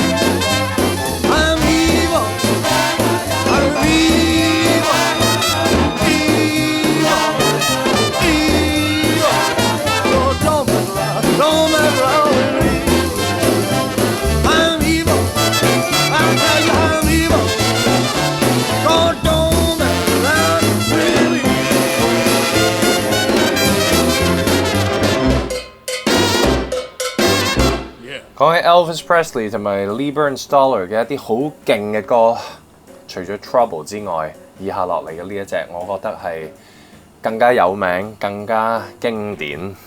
I'm evil, I'm evil, evil, evil. So don't mess around with me. I'm evil, I tell you I'm evil. So don't mess around with me. 講起 Elvis Presley 同埋 Lee Bernstoller 嘅一啲好勁嘅歌，除咗 Trouble 之外，以下落嚟嘅呢一隻，我覺得係更加有名、更加經典，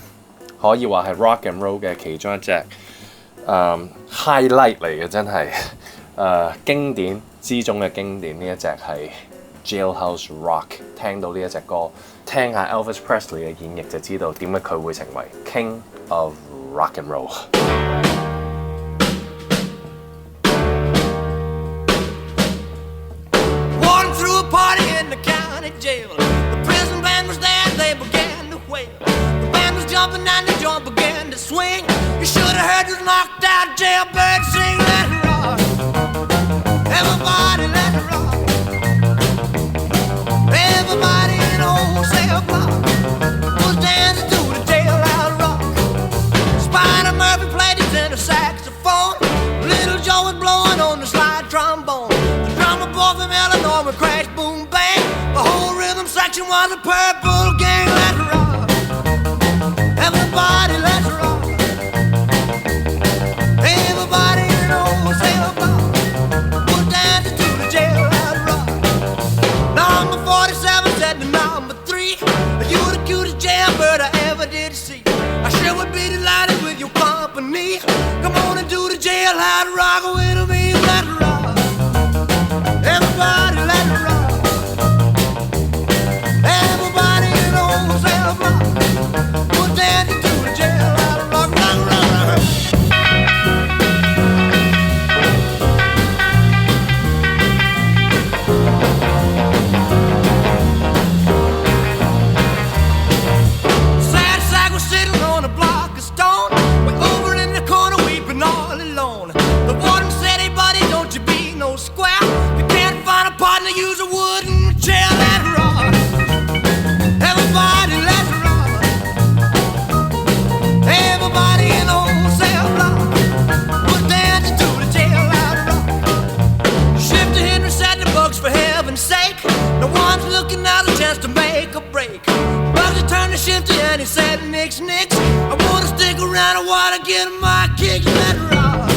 可以話係 Rock and Roll 嘅其中一隻highlight 嚟嘅，真係經典之中嘅經典。呢一隻係 Jailhouse Rock。聽到呢一隻歌，聽下 Elvis Presley 嘅演繹就知道點解佢會成為 King of Rock and Roll。Party in the county jail. The prison band was there, they began to wail. The band was jumping and the joint began to swing. You should have heard this knocked out jailbird sing. Let it rock, everybody let it rock. Everybody in the whole cell block was dancing to the jailhouse rock. Spider Murphy played his tenor saxophone. Little Joe was blowing on the slide trombone. The drummer boy from Illinois would crash, boom, bang. The whole rhythm section was a purple gang. Let's rock, everybody, let's rock. Everybody in the whole cell block was dancing to the jailhouse rock. Number 47 said to number 3, you the cutest jailbird I ever did see. I sure would be delighted with your company. Come on and do the jailhouse rock with me. Let's rock, everybody, let's rock. Everybody in the whole cell block was dancing to the jailhouse rock, rock, rock, rock. Sad sack was sitting on a block of stone, way over in the corner weeping all alone. The warden said, hey buddy, don't you be no square. If you can't find a partner, use a wooden chair. Let's rock, everybody, let's rock. Everybody in the whole cell block was dancing to the jailhouse rock. Shifter Henry said the books for heaven's sake. No one's looking out a chance to make a break. Bugsy turned to Shifter and he said, nix, nix. I wanna stick around, I wanna get my kicks. Let's rock,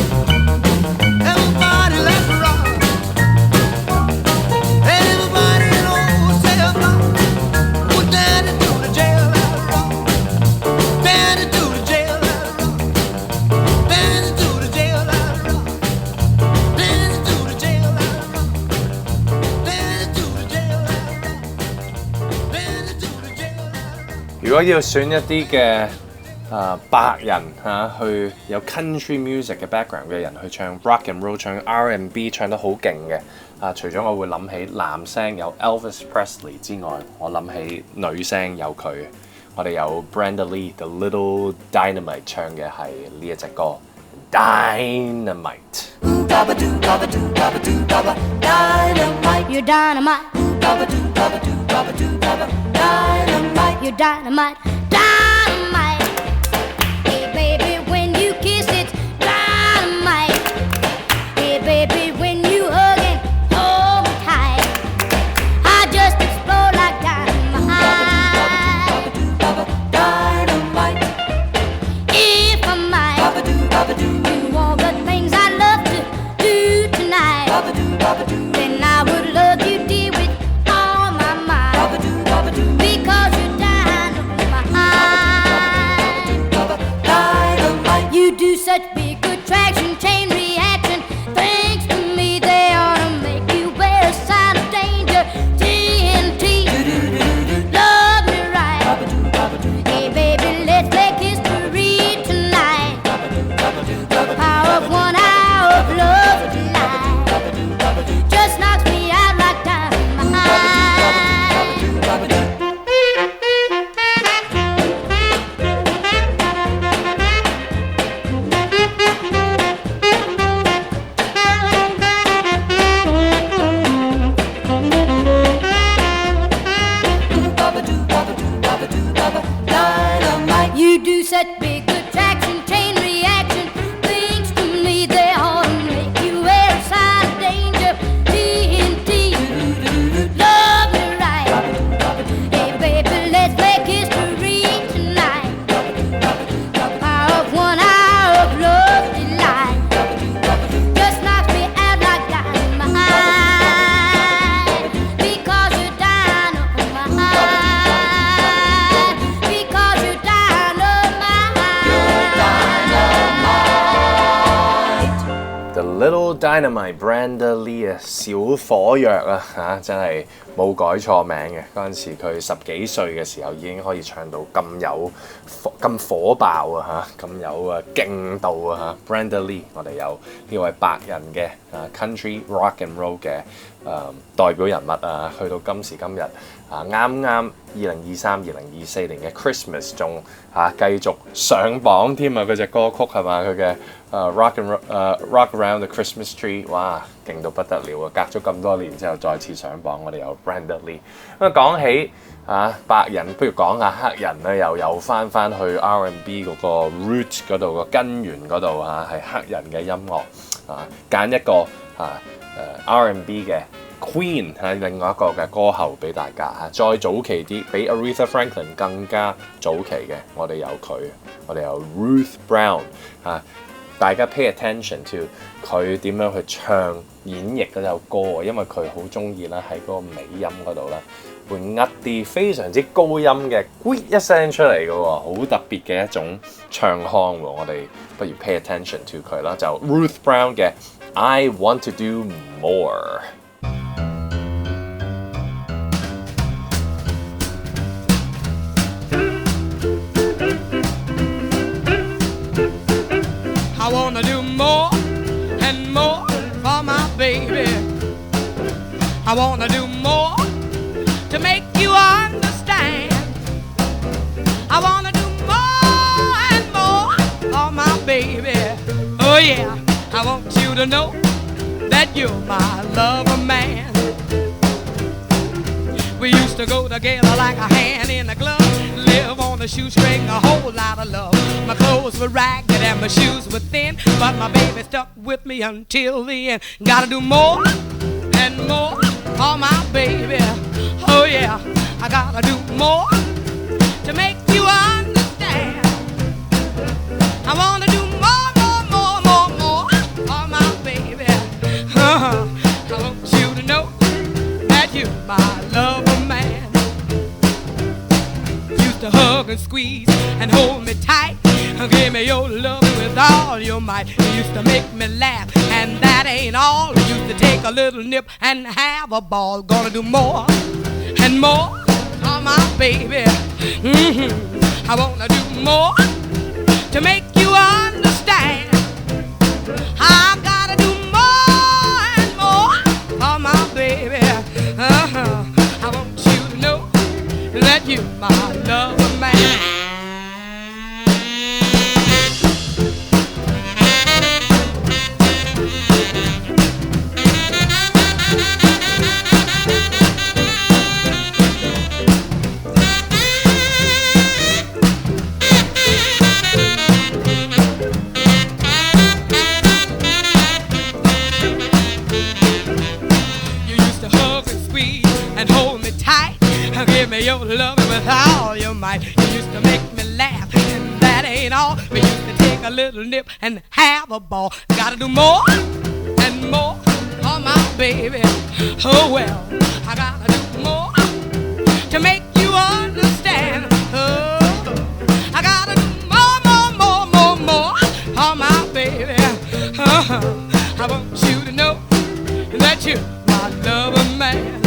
everybody, let's rock. Everybody in the whole cell block was dancing to the jailhouse rock. Dancing to the jailhouse rock. Dancing to the jailhouse rock. Dancing to the jailhouse rock. Dancing to the jailhouse rock. 果要選一啲嘅白人去有 country music 嘅 background 嘅人去唱 rock and roll 唱 R&B 唱得好勁嘅除咗我會諗起男聲有 Elvis Presley 之外，我諗起女聲有佢，我哋有 Brenda Lee The Little Dynamite 唱嘅係呢一隻歌 Dynamite。 You're dynamite. You're dynamite. Dynamite. Hey baby, when you kiss it, dynamite. Hey baby, when you hug it, hold me tight. I just explode like dynamite. Dynamite. If I might do all the things I love to do tonight, then I would love you dear with all my mind, because you're dynamite. You do such big attraction, chain reaction. Thanks to me, they ought to make you wear a sign of danger. TNT, love me right. Hey baby, let's make history tonight. The power of 1 hour of love tonight just knocks me out like dynamite. You do such big attraction, chain reaction. Things to me, they ought to make you wear a sign of danger. TNT, love me right. Hey baby, let's make history tonight. The power of 1 hour of love delight just knocks me out like dynamite, because you're dynamite, because you're dynamite. The Little Dynamite Brenda Lee 小火藥真係冇改錯名嘅。嗰陣時佢10幾歲嘅時候已經可以唱到咁火爆咁有勁度Brenda Lee， 我哋有呢位白人嘅country rock and roll 嘅代表人物去到今時今日啱啱2023、2024年嘅 Christmas 仲繼續上榜添嗰隻歌曲係嘛？佢嘅Rock Around the Christmas Tree， 哇，勁到不得了隔咗咁多年之後再次上榜，我哋有 Brenda Lee。咁講起白人，不如講下黑人咧，又翻去 R&B 嗰個 root 嗰度個根源嗰度係黑人嘅音樂揀一個R&B 嘅 Queen 另外一個嘅歌后俾大家再早期啲，比 Aretha Franklin 更加早期嘅，我哋有佢，我哋有 Ruth Brown 大家 pay attention to 佢點樣去唱演繹嗰首歌，因為佢好中意啦喺嗰個尾音嗰度啦，會呃啲非常之高音嘅 "quit" 一聲出嚟嘅喎，好特別嘅一種唱腔喎。我哋不如 pay attention to 佢啦，就 Ruth Brown 嘅 I Want to Do More。I wanna do more and more for my baby. I wanna do more to make you understand. I wanna do more and more for my baby. Oh yeah, I want you to know that you're my lover man. We used to go together like a hand in a glove, live on a shoestring, a whole lot of love. My clothes were ragged and my shoes were thin, but my baby stuck with me until the end. Gotta do more and more for my baby. Oh yeah, I gotta do more to make you understand. I wanna do more for my baby. I want you to know that you're my lover man. Used to hug and squeeze and hold me tight, give me your love with all your might. You used to make me laugh, and that ain't all. You used to take a little nip and have a ball. Gonna do more and more for my baby. I wanna do more to make you understand. I gotta do more and more for my baby. I want you to know that you're my lover man. Give me your loving with all your might. You used to make me laugh, and that ain't all. We used to take a little nip and have a ball. Gotta do more and more for my baby. Oh well, I gotta do more to make you understand. Oh, I gotta do more for my baby. I want you to know that you're my lover man.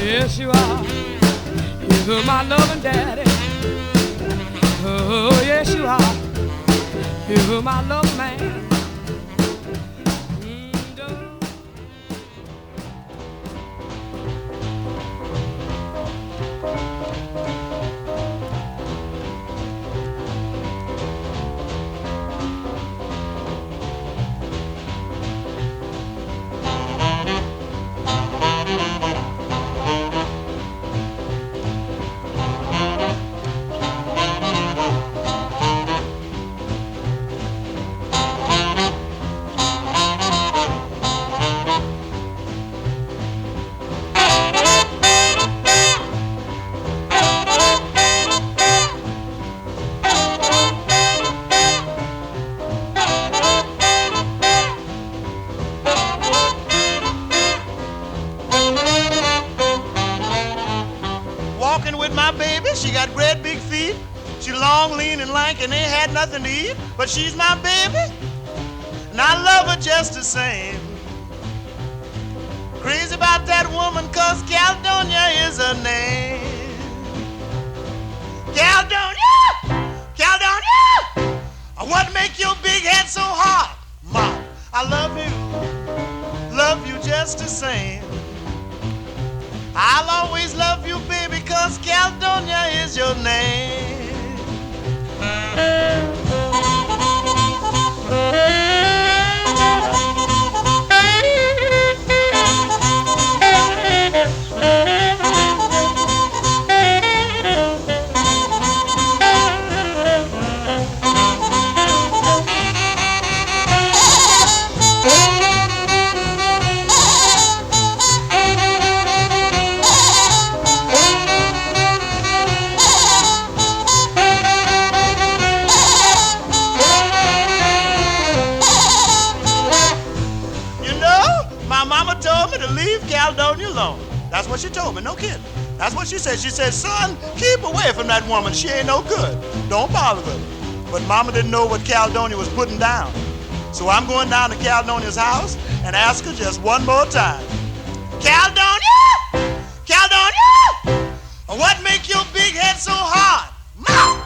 Yes, you are. You're my loving daddy. Oh, yes, you are. You're my love man. She got great big feet. She long, lean, and lank, and ain't had nothing to eat. But she's my baby, and I love her just the same. Crazy about that woman, 'cause Caledonia is her name. Caledonia! Caledonia! What make your big head so hot? Ma, I love you just the same. I'll always love you, baby, 'cause Caledonia is your name. Caledonia alone. That's what she told me, no kidding. That's what she said. She said, son, keep away from that woman. She ain't no good. Don't bother with her. But Mama didn't know what Caledonia was putting down. So I'm going down to Caledonia's house and ask her just one more time. Caledonia! Caledonia! What make your big head so hard? Ma!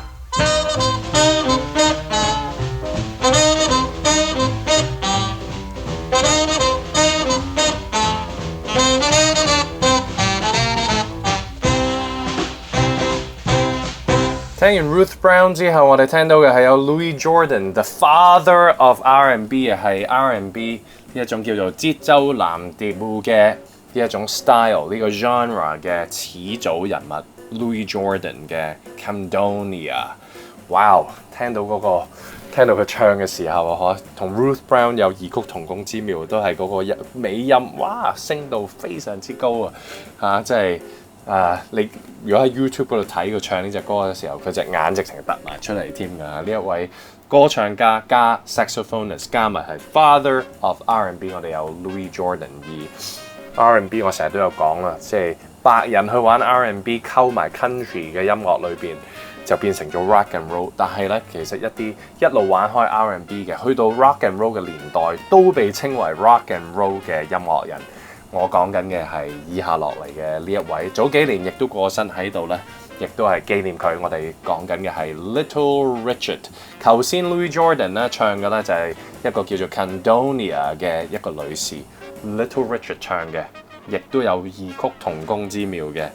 聽完 Ruth Brown 之後，我哋聽到嘅係有 Louis Jordan，The Father of R&B 啊，係 R&B 呢一種叫做節奏藍調嘅呢一種 style 呢個 genre 嘅始祖人物 Louis Jordan 嘅 Caledonia。哇！聽到佢唱嘅時候啊，同 Ruth Brown 有異曲同工之妙，都係嗰個尾音，哇，升到非常之高啊！即係你如果喺 YouTube 嗰度睇佢唱呢隻歌嘅時候，佢隻眼直情突埋出嚟添㗎。呢一位歌唱家加 Saxophonist 加埋係 Father of R&B， 我哋有 Louis Jordan。而 R&B 我成日都有講啦，即係白人去玩 R&B 溝埋 country 嘅音樂裏邊，就變成咗 rock and roll。但係咧，其實一路玩開 R&B 嘅，去到 rock and roll 嘅年代，都被稱為 rock and roll 嘅音樂人。我講緊嘅係以下落嚟嘅呢一位，早幾年亦都過身喺度咧，亦都係紀念佢。我哋講緊嘅係 Little Richard。頭先 Louis Jordan 咧唱嘅咧就係一個叫做 Candonia 嘅一個女士 ，Little Richard 唱嘅，亦都有異曲同工之妙嘅。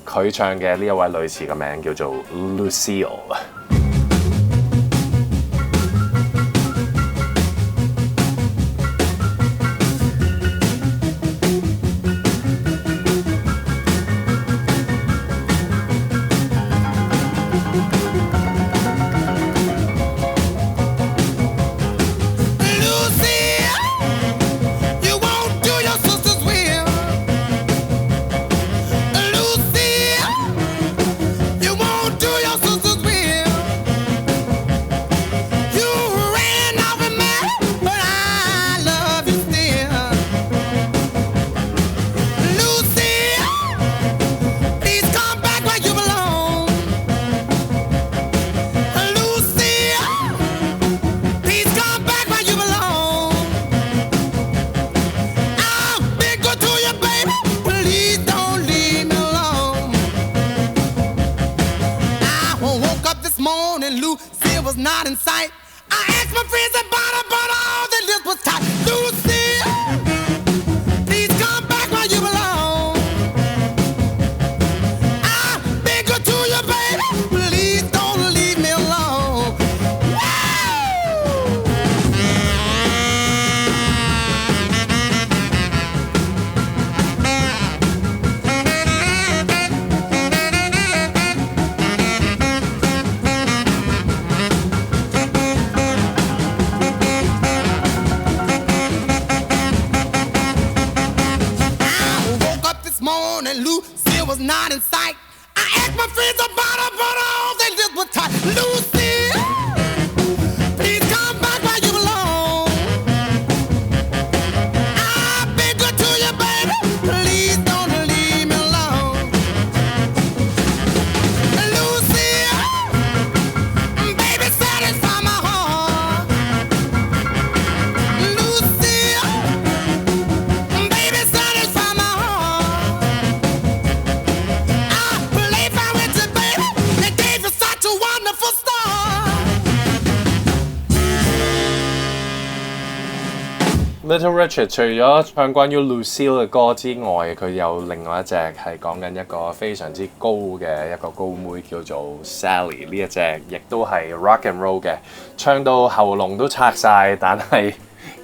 佢唱嘅呢一位女士嘅名叫做 Lucille。Little Richard 除咗唱關於 Lucille 嘅歌之外，佢有另外一隻係講緊一個非常之高嘅一個高妹叫做 Sally， 呢一隻亦都係 rock and roll 嘅，唱到喉嚨都拆晒，但係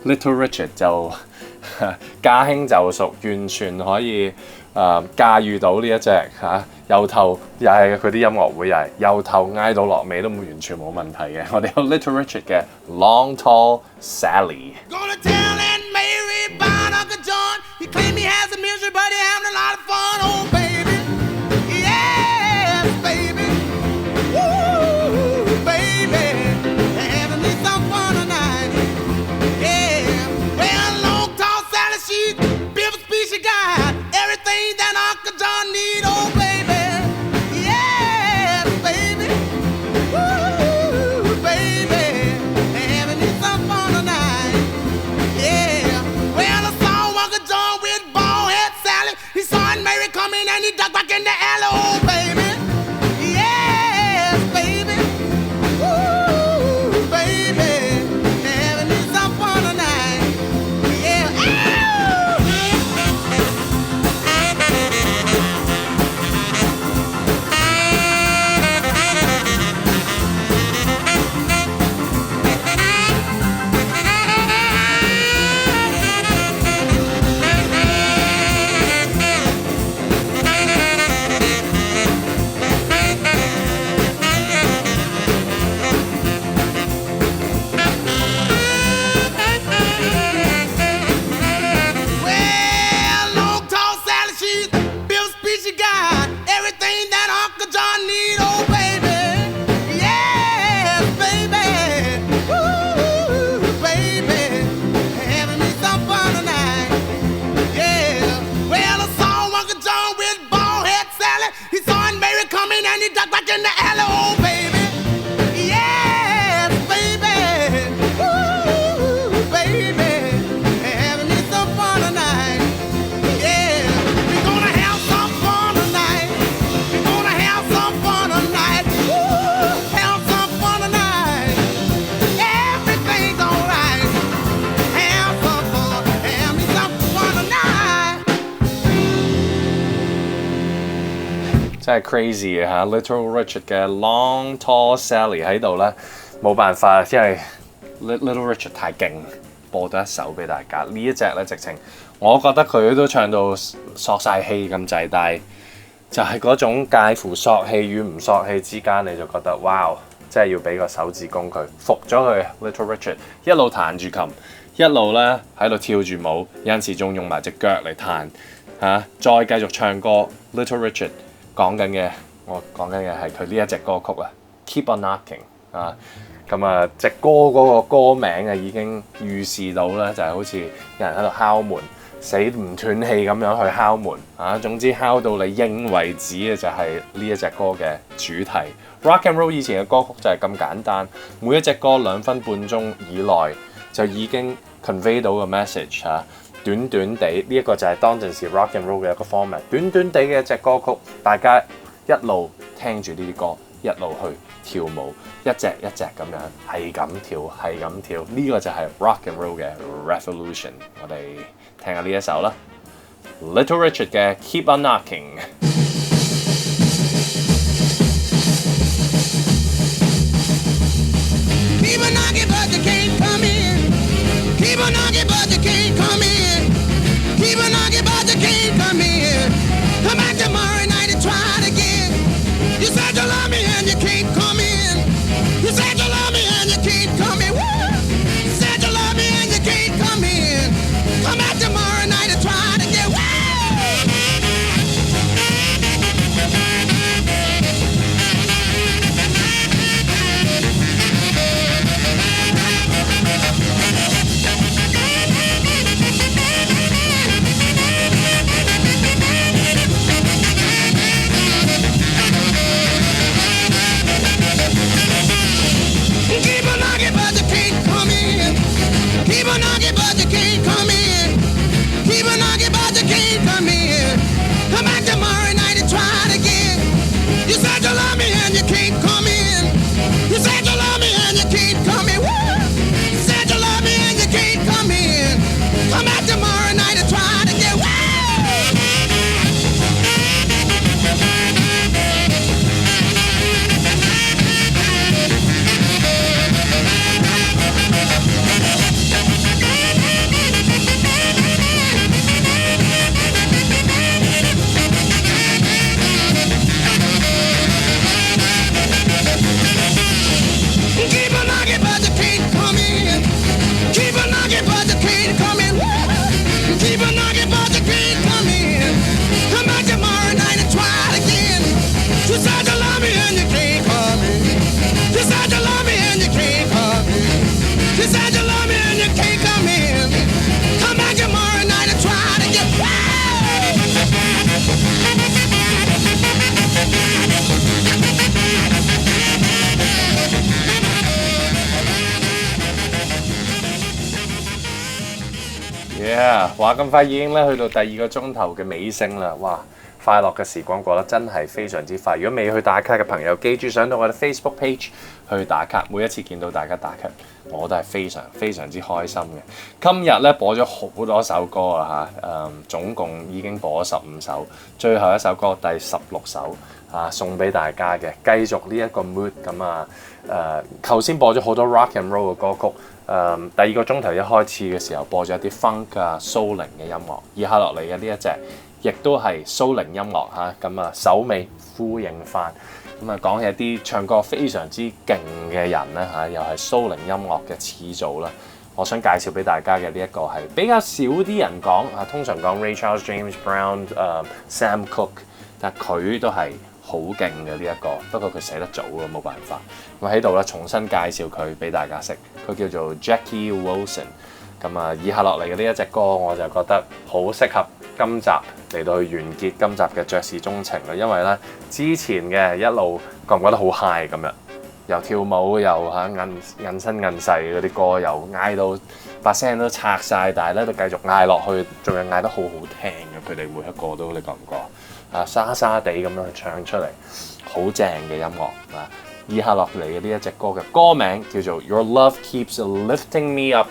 Little Richard 就駕輕就熟，完全可以駕馭到呢一隻由頭又係佢啲音樂會又係由頭嗌到落尾都完全冇問題嘅。我哋有 Little Richard 嘅 Long Tall Sally。He claimed he has a misery, but he having a lot of fun. Oh, baby, yes, baby, woo, baby, having me some fun tonight. Yeah, well, long tall Sally, she built a speech, she got everything that Uncle John need. Oh, baby, yes, baby, woo, baby, having me some fun tonight. Yeah, well, I saw Uncle John with bald head Sally. He saw Aunt Mary coming and he ducked back in the alley. Oh, baby. Yes, baby. Ooh, baby. Having me some fun tonight. Yeah. 真係 crazy 嘅嚇 ，Little Richard 嘅 Long Tall Sally 喺度咧，冇辦法，因為 Little Richard 太勁，播到一首俾大家。呢一隻咧直情，我覺得佢都唱到索晒氣咁滯，但係就係嗰種介乎索氣與唔索氣之間，你就覺得哇，真係要俾個手指公佢，服咗佢 Little Richard， 一路彈住琴，一路咧喺度跳住舞，有陣時仲用埋隻腳嚟彈嚇，再繼續唱歌。Little Richard 講緊嘅，我講緊嘅係佢呢一隻歌曲啊 ，Keep on Knocking 啊。咁啊，隻歌嗰個歌名啊已經預示到咧，就係好似有人喺度敲門，死唔斷氣咁樣去敲門啊！總之敲到你應為止嘅就係呢一隻歌嘅主題。Rock and Roll 以前嘅歌曲就係咁簡單，每一隻歌2分半鐘以內就已經 convey 到個 message 嚇，短短地呢一個就係當陣時 Rock and Roll 嘅一個 format， 短短地嘅一隻歌曲，大家一路聽住呢啲歌，一路去跳舞，一隻一隻咁樣係咁跳，係咁跳，呢個就係 Rock and Roll 嘅 Revolution。我哋聽下呢一首啦 ，Little Richard 嘅 Keep on Knocking。Keep on knocking, but you can't come in. Keep on knocking, but you can't come in. Keep on knocking, but you can't come in. Come back tomorrow night and try it again. You said you love me and you can't come in. You said you love me and you can't come in. You said you love me and you can't come in. Come back tomorrow night and try it again. Keep on knocking, but you can't come in. Keep on knocking, but you can't come in. Keep on knocking, but you can't come in. Come back tomorrow night and try it again. You said you love me and you can't come in. You said you love me and you can't come in. You said you love me and you can't come in. Come back tomorrow night and try it again. Keep on knocking, but you can't come in. Keep on knocking, but you can't come in. Keep on knocking, but you can't come in. Come back tomorrow night and try it again. You said you love me and you can't come in. You said you love me and you can't come in. You said you love me and you can't come in. Come back tomorrow night and try it again. Yeah， 話咁快已經咧去到第2個鐘頭嘅尾聲啦，哇！快樂嘅時光過得真係非常之快。如果未去打卡嘅朋友，記住上到我哋 Facebook page 去打卡。每一次見到大家打卡，我都係非常非常之開心嘅。今日咧播咗好多首歌啊嚇，總共已經播咗15首，最後一首歌第16首送俾大家嘅，繼續呢一個 mood 咁啊頭先播咗好多 rock and roll 嘅歌曲。第2個鐘頭一開始嘅時候播咗一啲 funk 啊、蘇寧嘅音樂，以下落嚟嘅呢一隻亦都係蘇寧音樂嚇，咁啊首尾呼應翻，咁啊講起一啲唱歌非常之勁嘅人咧嚇，又係蘇寧音樂嘅始祖啦。我想介紹俾大家嘅呢一個係比較少啲人講啊，通常講 Ray Charles、James Brown、Sam Cooke， 但佢都係好勁嘅呢一個，不過佢寫得早啊，冇辦法。我喺度咧重新介紹佢俾大家識，佢叫做 Jackie Wilson。咁啊，以下落嚟嘅呢一隻歌，我就覺得好適合今集嚟到去完結今集嘅爵士鍾情啦。因為咧之前嘅一路覺唔覺得好 high 咁樣，又跳舞又嚇韌身韌勢嗰啲歌，又嗌到把聲都拆晒，但係咧都繼續嗌落去，仲係嗌得好好聽嘅。佢哋每一個都，你覺唔覺啊？沙沙地咁樣去唱出嚟，好正嘅音樂啊！以下落嚟嘅呢一隻歌嘅歌名叫做 Your Love Keeps Lifting Me Up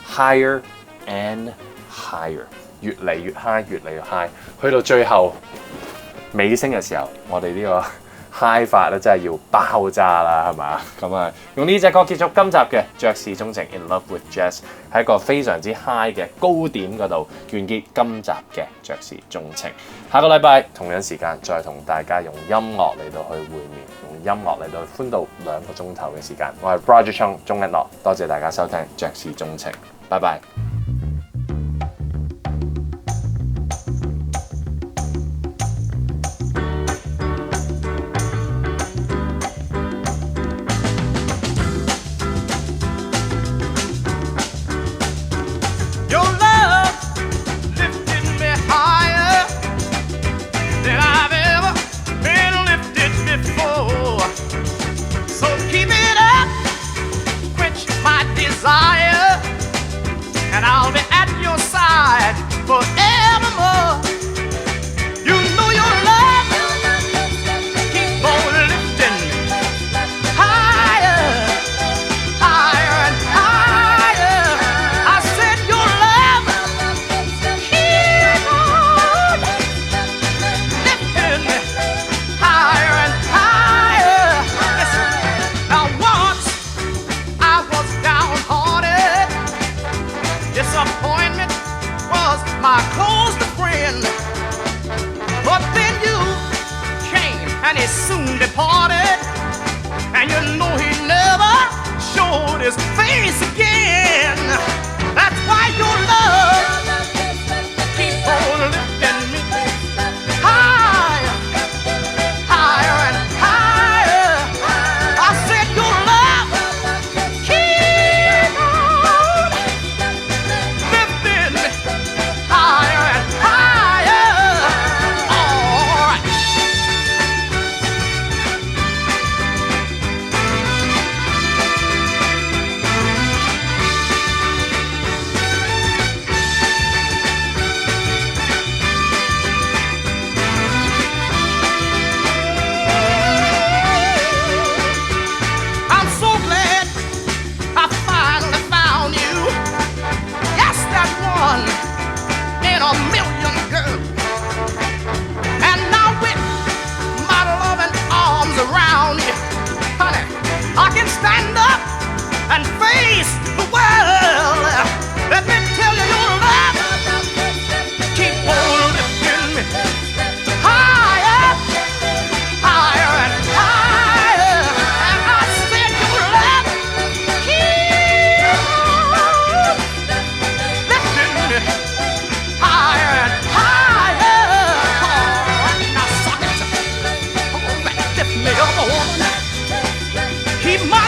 Higher and Higher， 越嚟越 high， 越嚟越 high， 去到最後尾聲嘅時候，我哋呢個 high 法咧真係要爆炸啦，係嘛？咁啊，用呢隻歌結束今集嘅爵士鍾情 In Love with Jazz， 喺一個非常之 high 嘅高點嗰度完結今集嘅爵士鍾情。下個禮拜同樣時間再同大家用音樂嚟到去會面，用音樂嚟到去歡度2個鐘頭嘅時間。我係 Roger Chung 鍾一諾，多謝大家收聽爵士鍾情，拜拜。Keep my